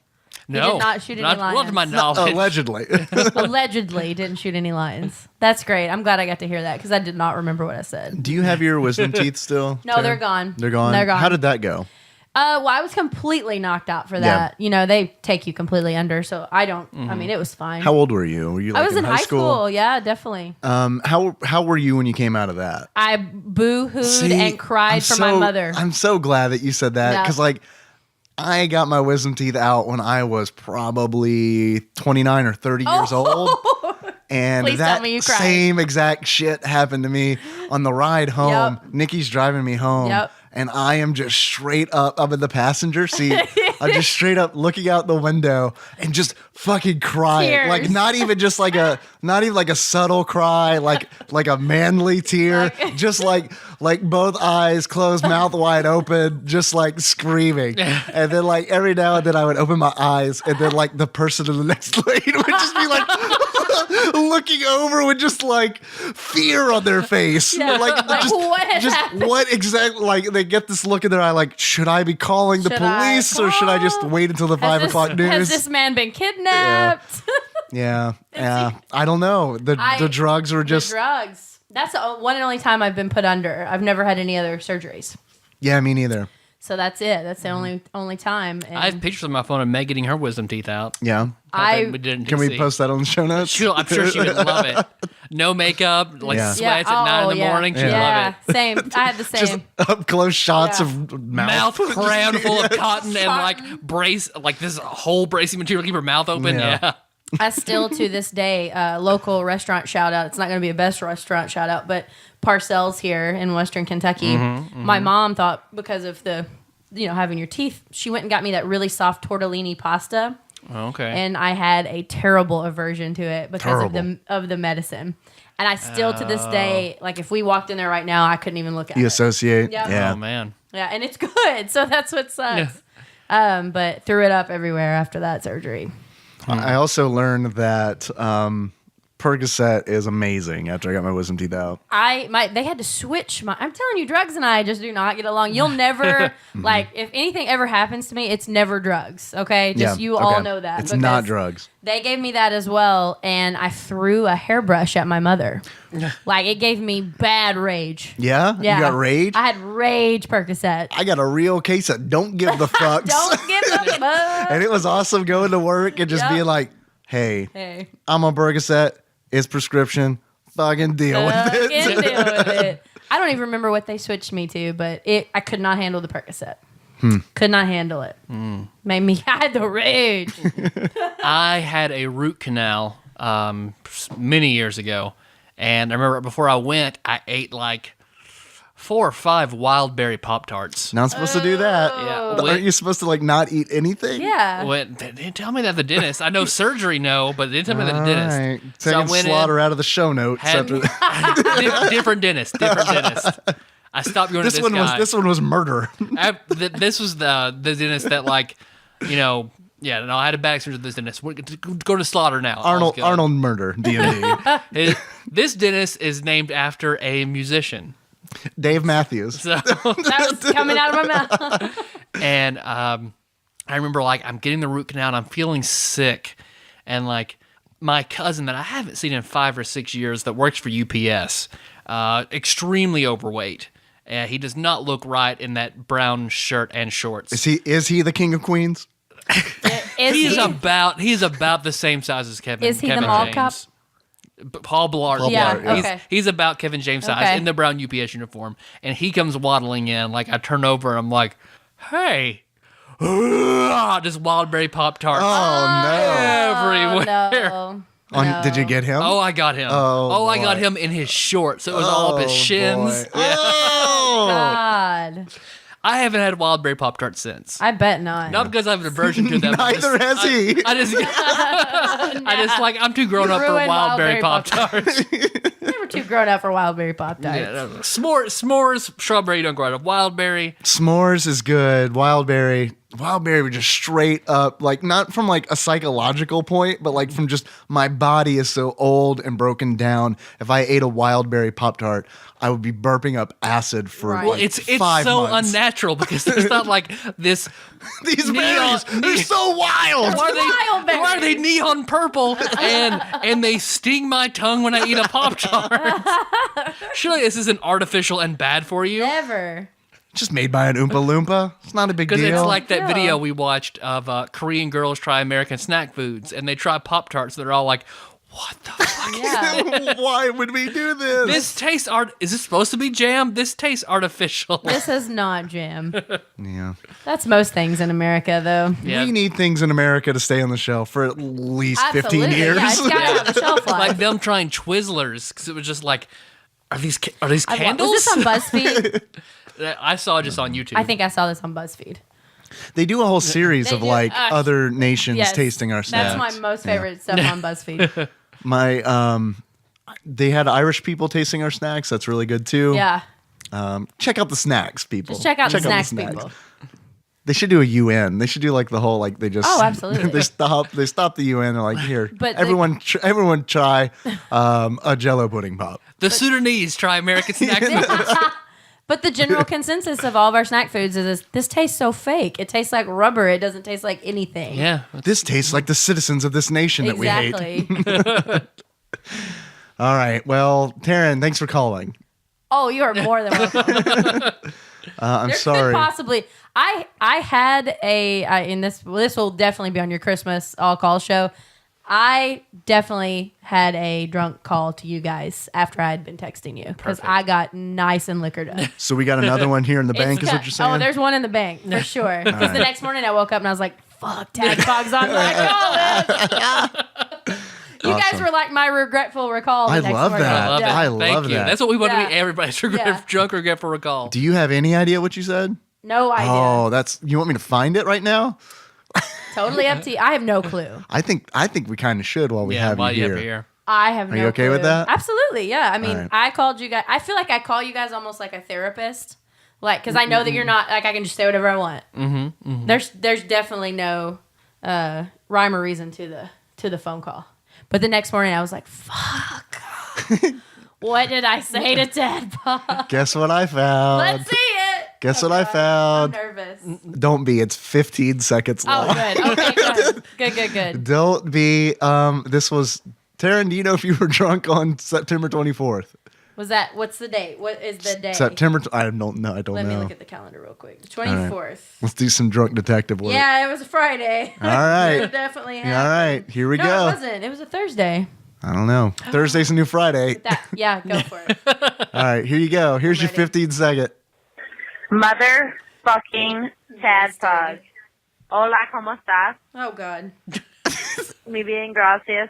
No, He did not shoot any not lions. to my knowledge. Allegedly. Allegedly didn't shoot any lions. That's great. I'm glad I got to hear that because I did not remember what I said. Do you have your wisdom teeth still? No, Taryn? they're gone. They're gone. They're gone. How did that go? Well, I was completely knocked out for that. You know, they take you completely under, so I don't. I mean, it was fine. How old were you? Were you like I was in high school. Yeah, definitely. How were you when you came out of that? I boo-hooed and cried for my mother. I'm so glad that you said that because like I got my wisdom teeth out when I was probably 29 or 30 years old. And Please that tell me you cried. same exact shit happened to me on the ride home. Nikki's driving me home. And I am just straight up in the passenger seat. I'm just straight up looking out the window and just fucking crying. Tears. Like not even like a subtle cry, like a manly tear. Just like both eyes closed, mouth wide open, just like screaming. And then like every now and then I would open my eyes and then like the person in the next lane would just be like looking over with just like fear on their face. Like what exactly, like they get this look in their eye like, should I be calling the police or should I just wait until the 5 o'clock news? Has this man been kidnapped? Yeah. I don't know. The drugs were just... The drugs. That's the one and only time I've been put under. I've never had any other surgeries. Yeah, me neither. So that's it. That's the only time. And I have pictures on my phone of Meg getting her wisdom teeth out. Yeah. Can we post that on the show notes? I'm sure she would love it. No makeup, like sweats at 9 in the morning. She'd love it. Same. I had the same. Just up close shots of mouth crammed full of cotton and like brace, like this whole bracing material to keep her mouth open. Yeah. I still to this day, local restaurant shout out. It's not going to be a best restaurant shout out, but Parcells here in Western Kentucky. My mom thought because of the, having your teeth, she went and got me that really soft tortellini pasta. Okay. And I had a terrible aversion to it because of the medicine. And I still to this day, like if we walked in there right now, I couldn't even look at it. You associate? Yep. Yeah. Oh man. Yeah, and it's good. So that's what sucks. But threw it up everywhere after that surgery. I also learned that Percocet is amazing after I got my wisdom teeth out. They had to switch I'm telling you, drugs and I just do not get along. You'll never like if anything ever happens to me, it's never drugs. Okay, all know that it's not drugs. They gave me that as well, and I threw a hairbrush at my mother. Like it gave me bad rage. Yeah, you got rage. I had rage Percocet. I got a real case of don't give the fucks. Don't give the fucks. And it was awesome going to work and just being like, hey, I'm on Percocet. It's prescription. Fucking deal with it. I don't even remember what they switched me to, but I could not handle the Percocet. Could not handle it. Made me, I had the rage. I had a root canal many years ago, and I remember before I went, I ate like 4 or 5 wild berry Pop-Tarts. Not supposed to do that. Yeah. Aren't you supposed to like not eat anything? Yeah. They didn't tell me that the dentist. I know surgery, no, but they didn't tell me that the dentist. Right. Taking Slaughter out of the show notes. Different dentist. I stopped going to this guy. This one was murder. This was the dentist that like, yeah, no, I had a bad experience with this dentist. Go to Slaughter now. Arnold murder, D&D. This dentist is named after a musician. Dave Matthews. So, that was coming out of my mouth. And I remember like I'm getting the root canal and I'm feeling sick. And like my cousin that I haven't seen in 5 or 6 years that works for UPS, extremely overweight. He does not look right in that brown shirt and shorts. Is he the king of queens? He's about the same size as Kevin. Is he Kevin the mall James. cop? Paul Blart. Yeah, okay. He's about Kevin James size in the brown UPS uniform, and he comes waddling in. Like I turn over, and I'm like, "Hey." Just wild berry Pop-Tart. Everywhere. No. Did you get him? Oh, I got him. I got him in his shorts. So it was all up his shins. God. I haven't had wild berry Pop-Tart since. I bet not. Not because I have an aversion to them. Neither has he. I just like, I'm too grown up for wild berry Pop-Tarts. They were too grown up for wild berry Pop-Tarts. Yeah, s'mores, strawberry, don't grow up. Wild berry. S'mores is good. Wild berry was just straight up, like not from like a psychological point, but like from just my body is so old and broken down. If I ate a wild berry Pop-Tart, I would be burping up acid for like it's 5 so months. unnatural because there's not like this. These berries, they're so wild. Why are they neon purple and they sting my tongue when I eat a Pop-Tart? Surely this isn't artificial and bad for you. Never. Just made by an Oompa Loompa. It's not a big deal. Because it's like that video we watched of Korean girls try American snack foods, and they try Pop-Tarts that are all like, what the fuck is this? Why would we do this? This tastes Is this supposed to be jam? This tastes artificial. This is not jam. Yeah. That's most things in America, though. Yeah. We need things in America to stay on the shelf for at least 15 Absolutely. years. Yeah, it's got to have a shelf life. Like them trying Twizzlers, because it was just like, are these candles? Was this on BuzzFeed? I saw it just on YouTube. I think I saw this on BuzzFeed. They do a whole series of like other nations Yes, tasting our snacks. That's my most favorite stuff on BuzzFeed. They had Irish people tasting our snacks. That's really good too. Yeah. Check out the snacks, people. Just check out the snacks, people. They should do a UN. They should do like the whole like they just. Oh, absolutely. They stop the UN. They're like, here, But everyone try a Jello pudding pop. The Sudanese try American snack foods. But the general consensus of all of our snack foods is this tastes so fake. It tastes like rubber. It doesn't taste like anything. Yeah. This tastes like the citizens of this nation that we hate. Exactly. All right. Well, Taryn, thanks for calling. Oh, you are more than welcome. I'm There sorry. could possibly. I had and this will definitely be on your Christmas all call show. I definitely had a drunk call to you guys after I had been texting you because I got nice and liquored up. So we got another one here in the bank, is what you're saying? Oh, there's one in the bank for sure. Because the next morning I woke up and I was like, "Fuck, TADPOG's on my call." You guys were like my regretful recall. I the next love morning. that. I love it. I Thank love you. that. That's what we want to Yeah. be. Everybody's drunk regretful recall. Do you have any idea what you said? No idea. Oh, you want me to find it right now? Totally up to you. I have no clue. I think we kind of should while we have you here. I have no Are you okay clue. with that? Absolutely, yeah. I mean, All right. I called you guys. I feel like I call you guys almost like a therapist. Like, because I know that you're not, like, I can just say whatever I want. Mm-hmm, mm-hmm. There's definitely no rhyme or reason to the phone call. But the next morning I was like, fuck. What did I say to TADPOG? Guess what I found? Let's see it. Guess what I found? I'm nervous. Don't be. It's 15 seconds long. Oh, good. Okay, good. Don't be. This was Taryn. Do you know if you were drunk on September 24th? Was that, what's the date? What is the day? September. I don't know. I don't Let know. me look at the calendar real quick. The 24th. Right. Let's do some drunk detective work. Yeah, it was a Friday. All right. It definitely happened. All right. Here we No, go. it wasn't. It was a Thursday. I don't know. Thursday's a new Friday. Yeah, go for it. All right. Here you go. Here's your 15 second. Motherfucking TADPOG. Hola, ¿cómo estás? Oh, God. Muy bien, gracias.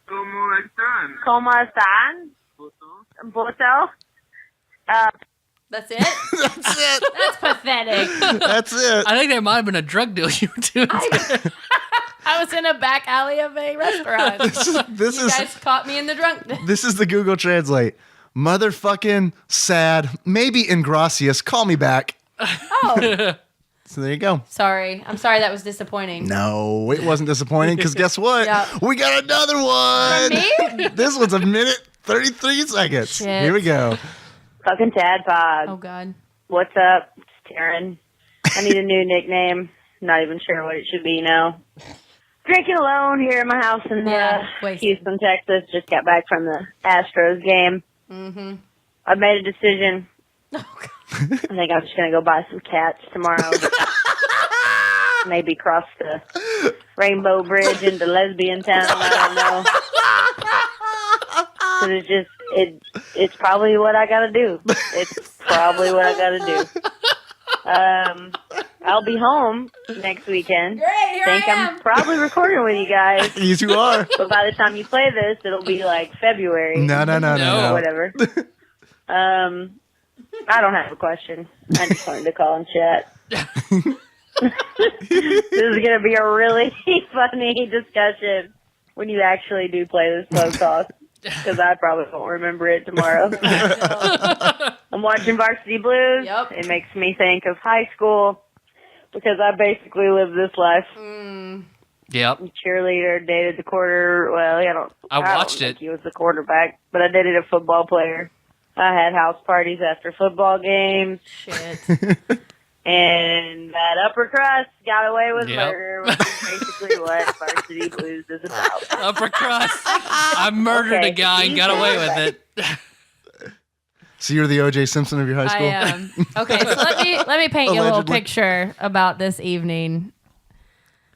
¿Cómo están? ¿Cómo están? Boto? That's it? That's it. That's pathetic. That's it. I think that might have been a drug deal you were doing. I was in a back alley of a restaurant. This you guys caught me in the drunk. This is the Google Translate. Motherfucking sad. Maybe ingracious. Call me back. Oh. So there you go. Sorry. I'm sorry that was disappointing. No, it wasn't disappointing because guess what? Yeah. We got another one. From me? This one's a minute 33 seconds. Shit. Here we go. Fucking TADPOG. Oh, God. What's up? It's Taryn. I need a new nickname. Not even sure what it should be now. Drinking alone here in my house in Houston, Texas. Just got back from the Astros game. Mm-hmm. I made a decision. I think I'm just going to go buy some cats tomorrow. Maybe cross the Rainbow Bridge into Lesbian Town. I don't know. 'Cause it's probably what I got to do. It's probably what I got to do. I'll be home next weekend. Great, here I am. I'm probably recording with you guys. Yes, you are. But by the time you play this, it'll be like February. No. Or whatever. I don't have a question. I just wanted to call and chat. This is going to be a really funny discussion when you actually do play this podcast. Because I probably won't remember it tomorrow. I'm watching Varsity Blues. Yep. It makes me think of high school because I basically lived this life. Yep. Cheerleader, dated the I watched don't think it. he was the quarterback, but I dated a football player. I had house parties after football games. Shit. And that upper crust got away with Yep. murder, which is basically what Varsity Blues is about. Upper crust. I murdered a guy and got away with it. So you're the O.J. Simpson of your high school? I am. Okay, so let me paint you a little Allegedly. picture about this evening.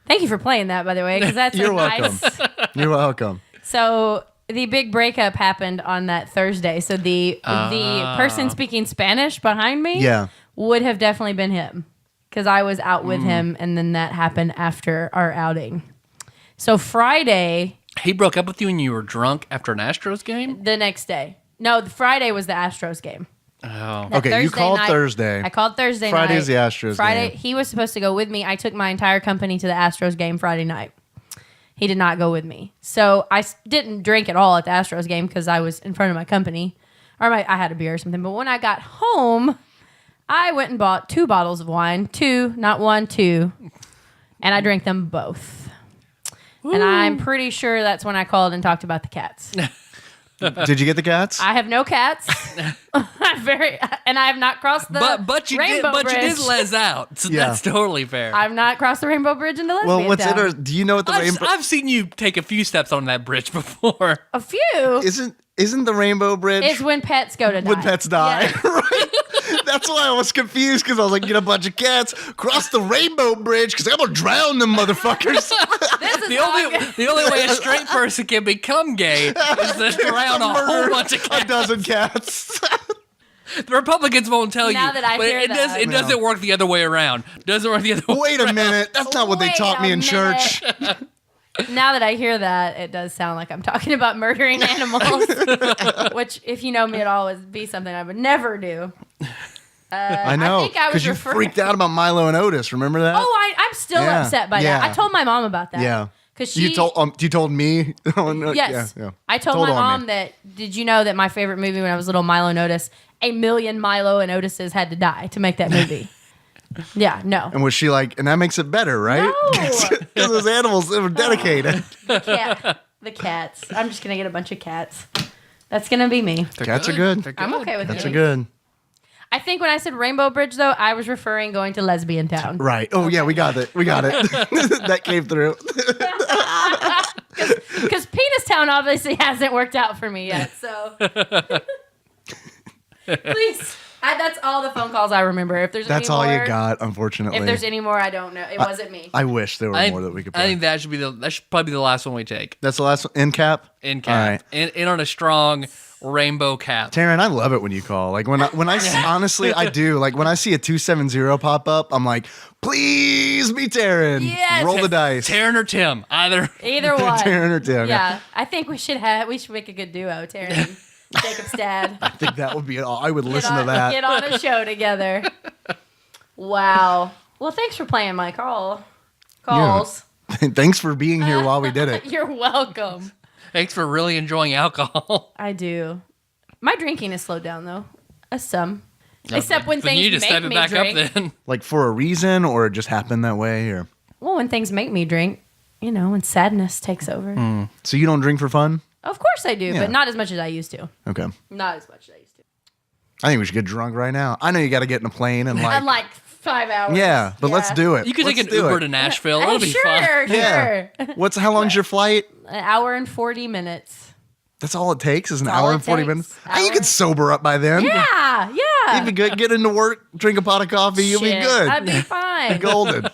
Thank you for playing that, by the way, because that's You're a welcome. nice. You're welcome. So the big breakup happened on that Thursday. So the person speaking Spanish behind me Yeah. would have definitely been him, because I was out with him, and then that happened after our outing. So Friday, He broke up with you when you were drunk after an Astros game? the next day. No, the Friday was the Astros game. Oh. That Okay, you Thursday called night- Thursday. I called Thursday night. Friday's the Astros Friday, game. he was supposed to go with me. I took my entire company to the Astros game Friday night. He did not go with me. So I didn't drink at all at the Astros game because I was in front of my company. I had a beer or something. But when I got home, I went and bought 2 bottles of wine. 2, not 1, 2. And I drank them both. Ooh. And I'm pretty sure that's when I called and talked about the cats. Did you get the cats? I have no cats. And I have not crossed the but you rainbow did, bridge. but you did les out, so Yeah. that's totally fair. I've not crossed the rainbow bridge into Lesbian Well, what's Town. interesting? Do you know what the rainbow? I've seen you take a few steps on that bridge before. A few. Isn't the rainbow bridge It's when pets go to die. when pets die? Yeah. Right? That's why I was confused because I was like, get a bunch of cats, cross the rainbow bridge because I'm gonna drown them motherfuckers. The only way a straight person can become gay is to drown a whole Murder bunch of cats. a dozen cats. The Republicans won't tell Now you. that I but hear it that. It doesn't work the other way around. Doesn't work the other way Wait a around. minute, that's not what they Wait taught me a in church. Now that I hear that, it does sound like I'm talking about murdering animals, which, if you know me at all, would be something I would never do. I know I think I was because you referring- freaked out about Milo and Otis. Remember that? Oh, I'm still Yeah, upset by yeah. that. I told my mom about that. Yeah. Because she. You told me. Oh, no, Yes. Yeah, yeah. I told Told my on mom me. that, did you know that my favorite movie when I was little, Milo and Otis, 1,000,000 Milo and Otises had to die to make that movie? Yeah, no. And was she like? And that makes it better, right? No. Because those animals they were dedicated. The cats. I'm just going to get a bunch of cats. That's going to be me. Cats are good. I'm okay with Cats it. are good. I think when I said Rainbow Bridge, though, I was referring going to Lesbian Town. Right. Oh yeah, we got it. We got it. That came through. Because Penis Town obviously hasn't worked out for me yet. So please, that's all the phone calls I remember. If there's That's any all more, you got, unfortunately. If there's any more, I don't know. It wasn't me. I wish there were I more that we could I play. think that should probably be the last one we take. That's the last one. In cap. In cap. All right. In on a strong rainbow cap. Taryn, I love it when you call. Like when I honestly I do. Like when I see a 270 pop up, I'm like, please be Taryn. Yes. Roll the dice. Taryn or Tim, either one. Taryn or Tim. Yeah, I think we should make a good duo, Taryn and Jacob's dad. I think that would be. I would listen to that. Get on a show together. Wow. Well, thanks for playing my calls. Thanks for being here while we did it. You're welcome. Thanks for really enjoying alcohol. I do. My drinking is slowed down though. Some. Except when Then you things need to step make it me back drink. up then. Like for a reason, or it just happened that way, or. Well, when things make me drink, when sadness takes over. So you don't drink for fun? Of course I do, Yeah. but not as much as I used to. Okay. Not as much as I used to. I think we should get drunk right now. I know you got to get in a plane and I'm like 5 hours. Yeah, but let's do it. You could take Let's an do Uber it. to Nashville. Hey, It'll be fun. sure. Yeah. How long's your flight? An hour and 40 minutes. That's all it takes is an That's all hour it and 40 takes. minutes. And you could sober up by then. Yeah. You'd be good. Get into work, drink a pot of coffee. You'll be Shit, good. I'd be fine. Golden.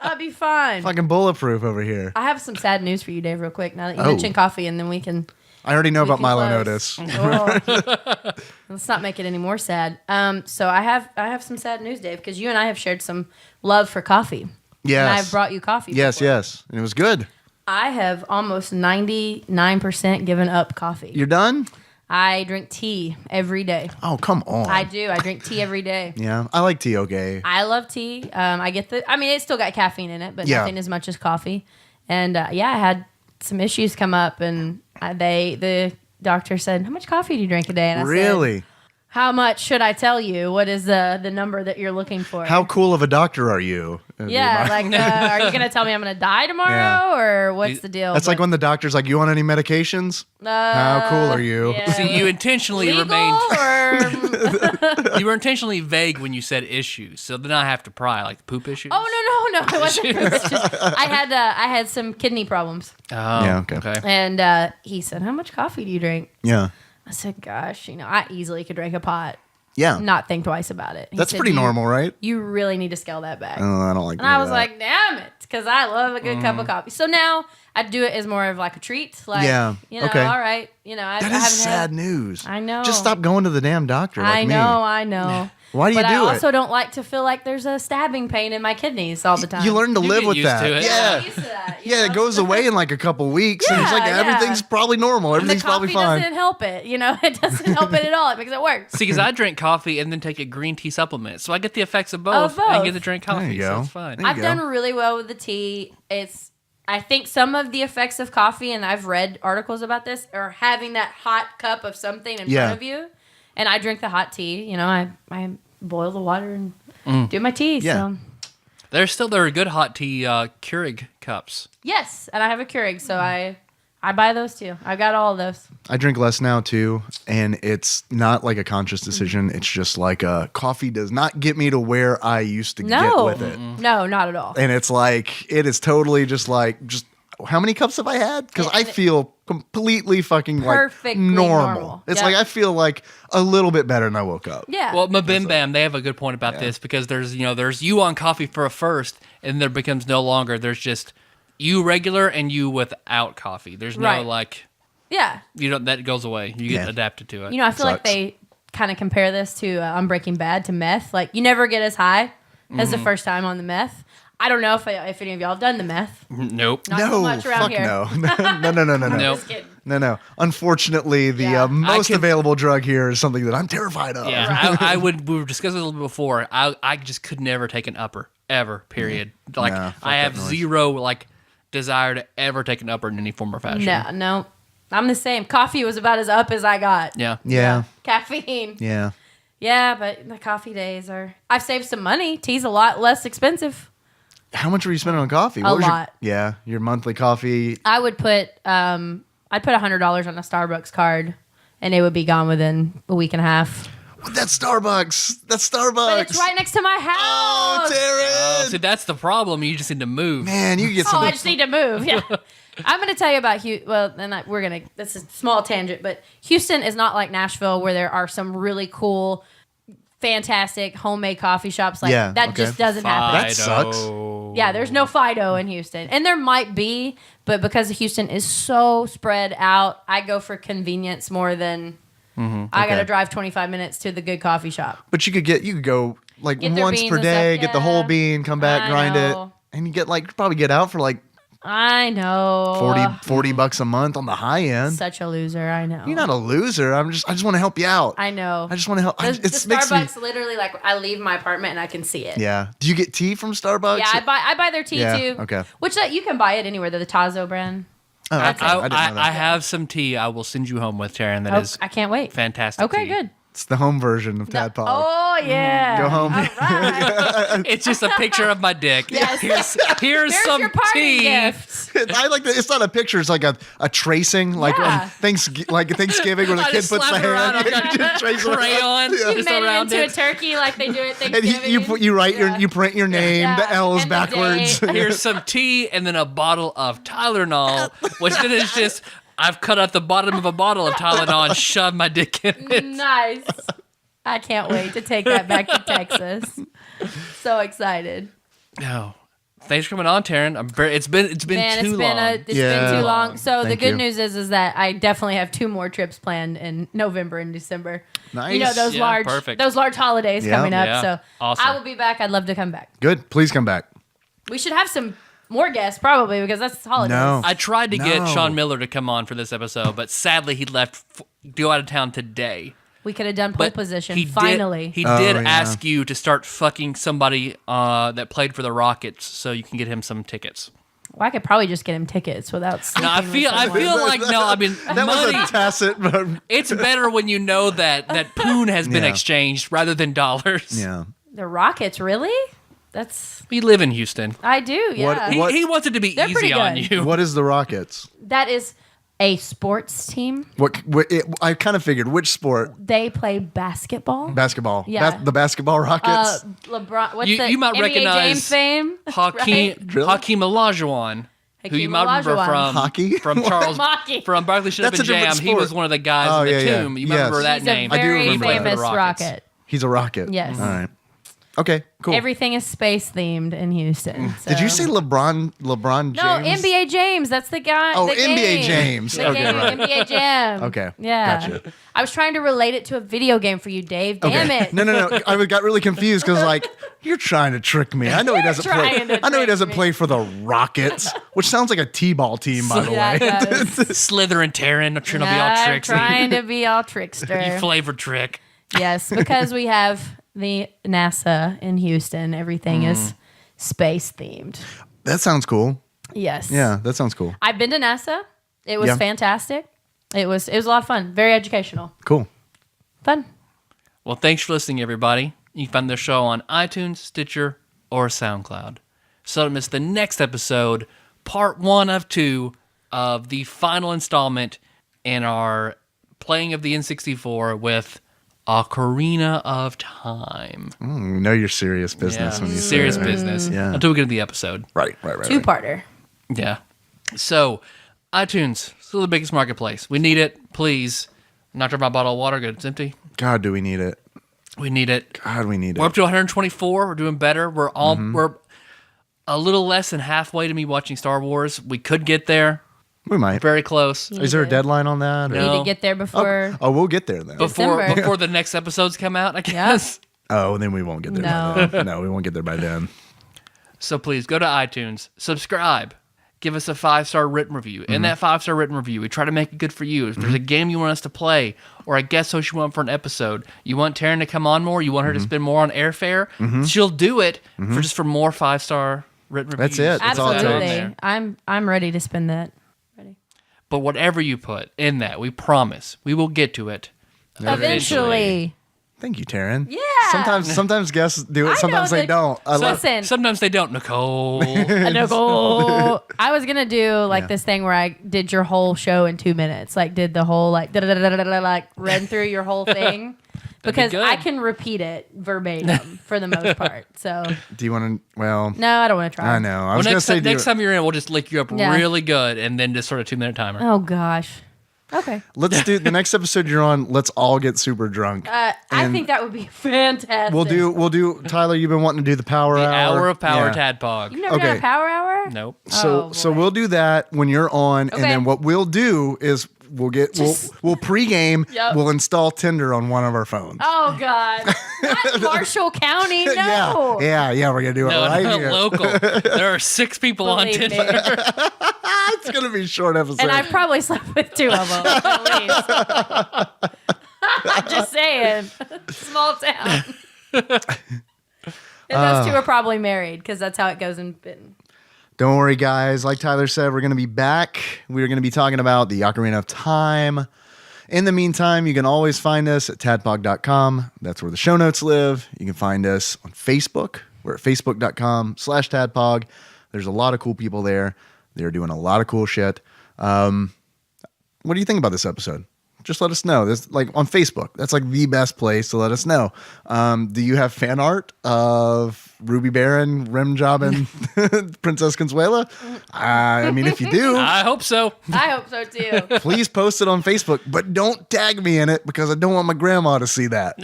I'd be fine. Fucking bulletproof over here. I have some sad news for you, Dave, real quick. Now that you Oh. mentioned coffee, and then we can. I already know about can Milo and close. Otis. Oh. Let's not make it any more sad. So I have some sad news, Dave, because you and I have shared some love for coffee. Yes. And I've brought you coffee. Yes, before. yes. And it was good. I have almost 99% given up coffee. You're done? I drink tea every day. Oh, come on. I do. I drink tea every day. Yeah, I like tea, okay. I love tea. It's still got caffeine in it, but Yeah. nothing as much as coffee. And I had some issues come up, and the doctor said, "How much coffee do you drink a day?" And I said, Really? "How much should I tell you? What is the number that you're looking for?" How cool of a doctor are you? Yeah, like, are you gonna tell me I'm gonna die tomorrow, Yeah. or what's the deal? That's like when the doctor's like, "You want any medications?" How cool are you? yeah. See, you intentionally Legal remained. or You were intentionally vague when you said issues, so then I have to pry, like poop issues. oh no, it wasn't. It's just, I had some kidney problems, Oh, Yeah, okay. and he said, "How much coffee do you drink?" Yeah. I said, gosh, I easily could drink a pot. Yeah. Not think twice about it. He That's said, pretty normal, right? You really need to scale that back. Oh, I don't like And I was that. like, damn it, because I love a good cup of coffee. So now I do it as more of like a treat. Like, Yeah, okay. all right. I that haven't is sad news. I know. Just stop going to the damn doctor like me. I know. Why do you but do I it? also don't like to feel like there's a stabbing pain in my kidneys all the time. You learn to live get with used that. to it. Yeah. I'm used to that, Yeah, it goes away in like a couple weeks, and it's like Yeah, everything's probably normal. And the Everything's probably coffee fine. doesn't help it. It doesn't help it at all. It makes it worse. See, because I drink coffee and then take a green tea supplement, so I get the effects of Of both, and both. get to drink There coffee. you So go. it's fine. There you I've go. done really well with the tea. I think some of the effects of coffee, and I've read articles about this, are having that hot cup of something in front of you. And I drink the hot tea. I boil the water and do my tea. Yeah. So There are good hot tea Keurig cups. yes, and I have a Keurig, so I buy those too. I got all of those. I drink less now too, and it's not like a conscious decision. It's just like coffee does not get me to where I used to get No, with it. no, not at all. And it's like it is totally just how many cups have I had? Because I feel completely fucking Perfectly normal. It's Yeah. like I feel like a little bit better than I woke up. Yeah. Well, Mabim Bam, they have a good point about this because there's you on coffee for a first, and there becomes no longer. There's just you regular and you without coffee. There's no Right. Yeah. that goes away. You get adapted to it. I feel like they kind of compare this to on Breaking Bad to meth. Like you never get as high as the first time on the meth. I don't know if any of y'all have done the meth. Nope. Not so much around fuck here. no. No. Nope. Just kidding. No. Unfortunately, the most available drug here is something that I'm terrified of. Yeah, we were discussing it a little bit before. I just could never take an upper ever. Period. Like Nah, fuck I have that noise. zero desire to ever take an upper in any form or fashion. No. I'm the same. Coffee was about as up as I got. Yeah. Caffeine. Yeah. Yeah, but the coffee days are. I've saved some money. Tea's a lot less expensive. How much were you spending on coffee? A lot. Your monthly coffee. I would put $100 on a Starbucks card, and it would be gone within a week and a half. That's Starbucks. But it's right next to my house. Oh, Taryn. See, that's the problem. You just need to move. Man, you get some. I just need to move. Yeah. I'm going to tell you about Houston. Well, this is a small tangent, but Houston is not like Nashville where there are some really cool, fantastic homemade coffee shops. Like that just doesn't happen. That sucks. Yeah, there's no Fido in Houston. And there might be, but because Houston is so spread out, I go for convenience more than I got to drive 25 minutes to the good coffee shop. But you could go like Get their once beans per and day, stuff, get the whole yeah. bean, come back, I grind know. it, and you get probably get out for like I know. 40 bucks a month on the high end. Such a loser, I know. You're not a loser. I just want to help you out. I know. I just want to help. The It makes me. Starbucks literally I leave my apartment and I can see it. Yeah. Do you get tea from Starbucks? Yeah, I buy their tea Yeah, too. okay. Which you can buy it anywhere. They're the Tazo brand. Oh, okay. I didn't know that. I have some tea I will send you home with, Taryn. That is I can't wait. fantastic. Okay, tea. good. It's the home version of TADPOG. Oh yeah. Go home. All right. It's just a picture of my dick. Yes. Here's some your party tea. gift. I like that. It's not a picture. It's like a tracing, like Yeah. on Thanksgiving where the I kid just puts the slap it around hand. on You just trace it around. crayon. Yeah. You Just made it around into it. a turkey like they do at And Thanksgiving. you write you print your name, Yeah, the L's and the backwards. date. Here's some tea and then a bottle of Tylenol, which then is just I've cut out the bottom of a bottle of Tylenol and shoved my dick in it. Nice. I can't wait to take that back to Texas. So excited. No. Thanks for coming on, Taryn. It's been Man, too long. it's been too long. So Thank the good you. news is that I definitely have 2 more trips planned in November and December. Nice. You know those Yeah, perfect. those large holidays Yeah. coming up. Yeah. So Awesome. I will be back. I'd love to come back. Good. Please come back. We should have some more guests probably because that's holidays. No. I tried to get No. Sean Miller to come on for this episode, but sadly he left go out of town today. We could have done pole But position he finally. He Oh, did yeah. ask you to start fucking somebody that played for the Rockets so you can get him some tickets. Well, I could probably just get him tickets without. No, I sleeping with feel someone. like no. I mean, That was money. a tacit, but It's better when you know that poon has been Yeah. exchanged rather than dollars. yeah. The Rockets, really? That's We live in Houston. I do. Yeah, He wants it to be They're easy pretty on good. you. What is the Rockets? that is a sports team. I kind of figured which sport. They play basketball. Basketball. Yeah. The basketball Rockets. LeBron. What's You- the you might NBA recognize James fame? Hakeem Really? Hakeem Olajuwon. who you Hakeem might remember Olajuwon. from Hockey? from Charles Hockey. from Barkley Should Have That's Been a different Jam. He was sport. one of the guys Oh, in the yeah, yeah. tomb. You Yes. remember that He's name? a very He played for the famous Rockets. Rocket. He's a Rocket. Yes. All right. Okay, cool. Everything is space themed in Houston. Did you so- say LeBron James? No, NBA James. That's the guy. Oh, the NBA game. James. The Okay, game, right. NBA Jam. Okay, Yeah. gotcha. I was trying to relate it to a video game for you, Dave. Damn it. No. I got really confused because like you're trying to trick me. I know he doesn't play. trying to I know he trick doesn't me. play for the Rockets, which sounds like a T-ball team, by the Yeah, way. it does. Slither and Taryn are trying to be all I'm tricksy. trying to be all You trickster. flavor trick. Yes, because we have the NASA in Houston. Everything is space themed. That sounds cool. Yes. Yeah, that sounds cool. I've been to NASA. It was Yeah. fantastic. It was a lot of fun. Very educational. Cool. Fun. Well, thanks for listening, everybody. You can find the show on iTunes, Stitcher, or SoundCloud. So don't miss the next episode, part 1 of 2 of the final installment in our playing of the N64 with Ocarina of Time. We know you're serious business when you say serious that. business. Yeah. Until we get to the episode. Right. Two-parter. Yeah. So, iTunes, still the biggest marketplace. We need it. Please. I'm not drinking my bottle of water. Good. It's empty. God, do we need it? We need it. God, we need We're up it. to 124. We're doing better. We're a little less than halfway to me watching Star Wars. We could get there. We might. Very close. Is there a deadline on that? or- We need to get there before. Oh, we'll get there then. December. Before the next episodes come out, I guess. Oh, then we won't get there No. by then. No, we won't get there by then. So please go to iTunes, subscribe, give us a 5-star written review. In that 5-star written review, we try to make it good for you. If there's a game you want us to play, or a guest host you want for an episode, you want Taryn to come on more, you want her to spend more on airfare, she'll do it for more 5-star written reviews. That's it. That's all it Absolutely. takes. I'm ready to spend that. But whatever you put in that, we promise we will get to it Eventually. Thank you, Taryn. Yeah. Sometimes guests do it. I Sometimes know they that- don't. I love. Listen. Sometimes they don't, Nicole. Nicole. I was gonna do this thing where I did your whole show in 2 minutes, did the whole run through your whole thing, because good. I can repeat it verbatim for the most part. So Do you want to? Well, no, I don't want to try. I know. I was Well, gonna say next time you're in, we'll just lick you up Yeah. really good and then just sort of 2-minute timer. Oh gosh. Okay. let's do the next episode you're on. Let's all get super drunk. I And think that would be fantastic. We'll do. Tyler, you've been wanting to do the power The hour. hour of power Yeah. Tadpog. You've never done Okay. a power hour? Nope. So Oh, boy. we'll do that when you're on, and Okay. then what we'll do is we'll pregame. Yep. We'll install Tinder on one of our phones. Oh God. Not Marshall County. No. Yeah. We're gonna do it No, right not here. local. There are 6 people on Believe me. Tinder. It's gonna be a short episode. And I probably slept with 2 of them, at least. I'm just saying. Small town. And those 2 are probably married, because that's how it goes in Benton. Don't worry, guys. Like Tyler said, we're going to be back. We're going to be talking about the Ocarina of Time. In the meantime, you can always find us at tadpog.com. That's where the show notes live. You can find us on Facebook. We're at facebook.com/tadpog. There's a lot of cool people there. They're doing a lot of cool shit. What do you think about this episode? Just let us know. This on Facebook. That's the best place to let us know. Do you have fan art of Ruby Baron, Rimjob, and Princess Consuela? I mean, if you do, I hope so. I hope so too. please post it on Facebook, but don't tag me in it because I don't want my grandma to see that.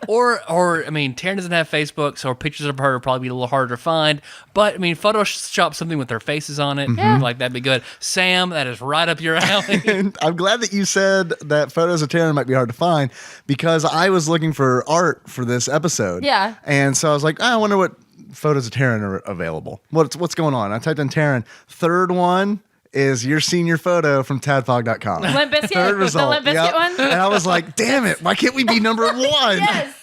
Or I mean, Taryn doesn't have Facebook, so pictures of her will probably be a little harder to find. But I mean, Photoshop something with their faces on it, that'd be good. Sam, that is right up your alley. And I'm glad that you said that photos of Taryn might be hard to find, because I was looking for art for this episode. Yeah. And so I was like, I wonder what photos of Taryn are available. What's going on? I typed in Taryn. Third one is your senior photo from tadpog.com. Limp Bizkit? Third result. The Limp Bizkit one? And I was like, damn it, why can't we be number 1? Yes.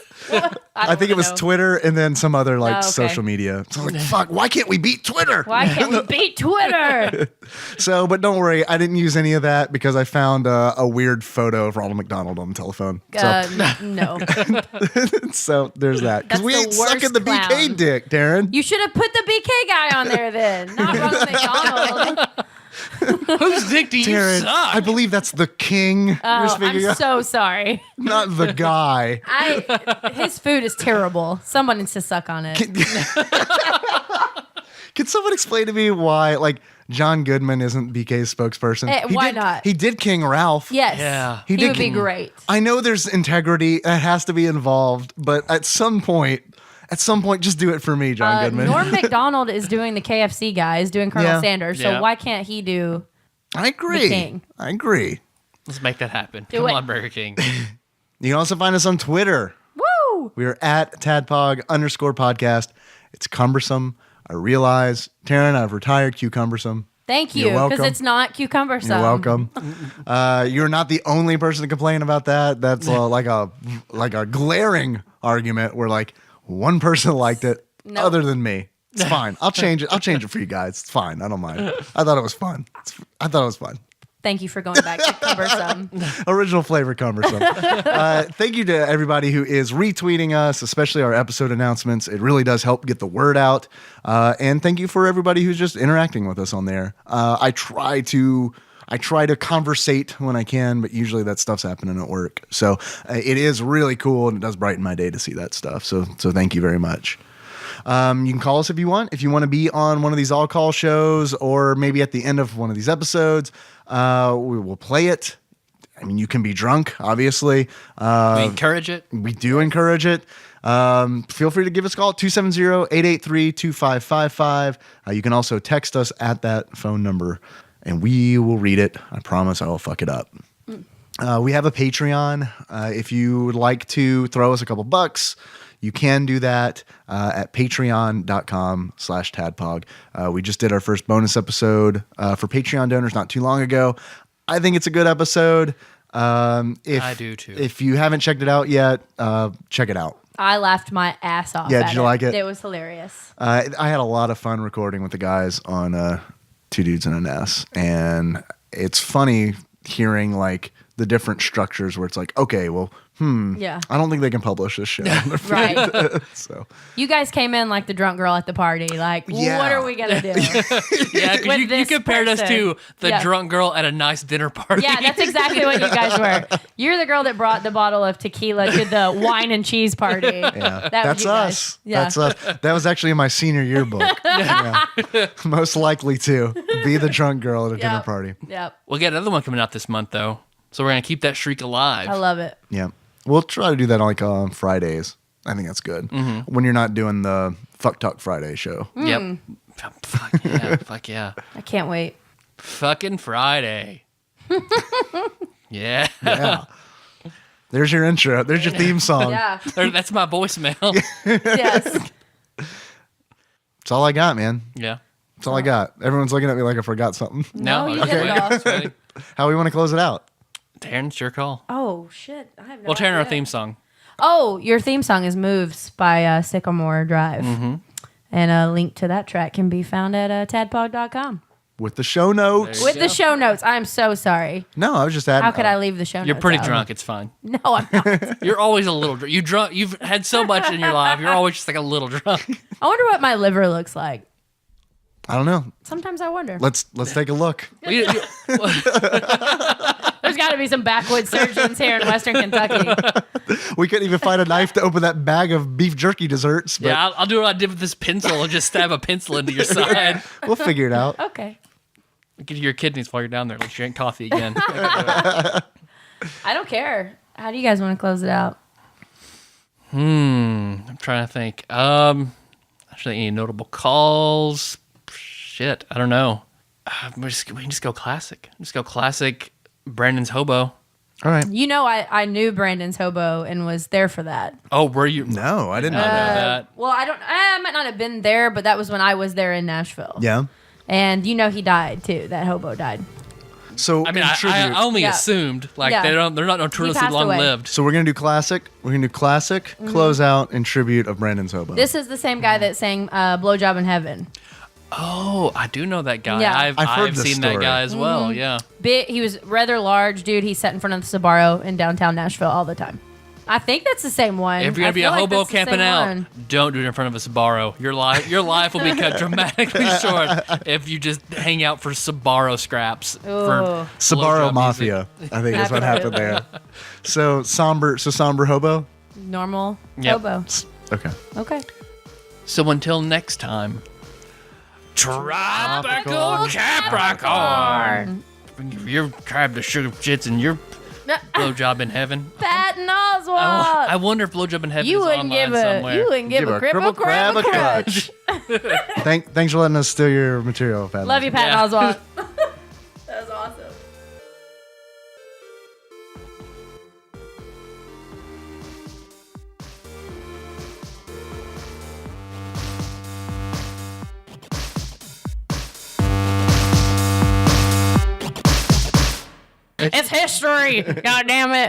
I think it was Twitter and then some other okay. social media. So I was like, fuck, why can't we beat Twitter? Why can't we beat Twitter? So, but don't worry, I didn't use any of that because I found a weird photo of Ronald McDonald on the telephone. No. So there's that. Because That's we the ain't sucking the worst BK clown. dick, Darren. You should have put the BK guy on there then, not Ronald McDonald. Whose dick do you Darren, suck? I believe that's the king. you're Oh, speaking I'm of, so sorry. not the guy. His food is terrible. Someone needs to suck on it. Can someone explain to me why, like, John Goodman isn't BK's spokesperson? Why not? He did King Ralph. Yes. Yeah. He did would be great. I know there's integrity that has to be involved, but at some point, just do it for me, John Goodman. Norm Macdonald is doing the KFC guy, is doing Colonel Sanders. So Yeah. why can't he do I agree. the King? I agree. Let's make that happen. Do Come it. on, Burger King. You can also find us on Twitter. Woo! We are at @TADPOG_podcast. It's cumbersome. I realize. Taryn, I've retired cumbersome. Thank You're you, welcome. because it's not cucumbersome. You're welcome. You're not the only person to complain about that. That's like a glaring argument where like one person liked it other than me. It's fine. I'll change it. I'll change it for you guys. It's fine. I don't mind. I thought it was fun. Thank you for going back to cumbersome. Original flavor cumbersome. Thank you to everybody who is retweeting us, especially our episode announcements. It really does help get the word out. And thank you for everybody who's just interacting with us on there. I try to conversate when I can, but usually that stuff's happening at work. So it is really cool, and it does brighten my day to see that stuff. So thank you very much. You can call us if you want. If you want to be on one of these all-call shows or maybe at the end of one of these episodes, we will play it. I mean, you can be drunk, obviously. We encourage it. We do encourage it. Feel free to give us a call at 270-883-2555. You can also text us at that phone number, and we will read it. I promise I will fuck it up. We have a Patreon. If you would like to throw us a couple bucks, you can do that at patreon.com/tadpog. We just did our first bonus episode for Patreon donors not too long ago. I think it's a good episode. I do too. If you haven't checked it out yet, check it out. I laughed my ass off. Yeah, did you like it? It was hilarious. I had a lot of fun recording with the guys on Two Dudes and a Ness, and it's funny hearing like the different structures where it's like, okay, well, yeah, I don't think they can publish this show. Right. So you guys came in like the drunk girl at the party. Like, what are we gonna do? Yeah, because you compared us to the drunk girl at a nice dinner party. Yeah, that's exactly what you guys were. You're the girl that brought the bottle of tequila to the wine and cheese party. Yeah, That's us. Yeah. That's us. That was actually in my senior yearbook. Yeah. Most likely to be the drunk girl at a dinner party. Yep. We'll get another one coming out this month, though. So we're going to keep that streak alive. I love it. Yeah. We'll try to do that on Fridays. I think that's good. Mm-hmm. When you're not doing the Fuck Talk Friday show. Yep. Fuck yeah. Fuck yeah. I can't wait. Fucking Friday. Yeah. Yeah. There's your intro. There's your theme song. Yeah. That's my voicemail. Yes. That's all I got, man. Yeah. That's all I got. Everyone's looking at me like I forgot something. No, you get it off. How we want to close it out? Taryn, it's your call. Oh shit! I have no Well, Taryn, our idea. theme song. Oh, your theme song is "Moves" by Sycamore Drive, and a link to that track can be found at tadpog.com. With the show notes. With the show notes. I'm so sorry. No, I was just adding. How could I leave the show notes? You're pretty out? drunk. It's fine. No, I'm not. You're always a little drunk. You've had so much in your life. You're always just like a little drunk. I wonder what my liver looks like. I don't know. Sometimes I wonder. Let's take a look. There's got to be some backwoods surgeons here in Western Kentucky. We couldn't even find a knife to open that bag of beef jerky desserts. But Yeah, I'll do what I did with this pencil and just stab a pencil into your side. we'll figure it out. Okay. Get your kidneys while you're down there. Let you drink coffee again. I don't care. How do you guys want to close it out? I'm trying to think. Actually, any notable calls? Shit, I don't know. We can just go classic. Just go classic. Brandon's Hobo. All right. You know, I knew Brandon's Hobo and was there for that. Oh, were you? No, I didn't know know that. that. Well, I might not have been there, but that was when I was there in Nashville. Yeah. And you know he died too. That hobo died. So I mean, I only assumed like Yeah. they're not notoriously passed long away. lived. So we're gonna do classic. We're gonna do classic, close out, and tribute of Brandon's Hobo. This is the same guy that sang "Blowjob in Heaven." Oh, I do know that guy. Yeah. I've heard this seen that story. guy as well. Yeah. He was rather large, dude. He sat in front of the Sbarro in downtown Nashville all the time. I think that's the same one. If you're gonna be a feel like hobo that's the camping same out, one. don't do it in front of a Sbarro. Your life will be cut dramatically short if you just hang out for Sbarro scraps. For Ooh. Sbarro blowjob Mafia, I think is what happened there. So somber hobo. Normal Yep. hobo. Okay. Okay. So until next time, Tropical Capricorn. Your tribe the sugar shits and your blowjob in heaven. Patton Oswalt. I wonder if blowjob in heaven You is wouldn't online give a somewhere. you wouldn't give a cripple crab a crutch. Thanks for letting us steal your material, Pat. Love you, Patton Yeah. Oswalt. That was awesome. It's history. God damn it.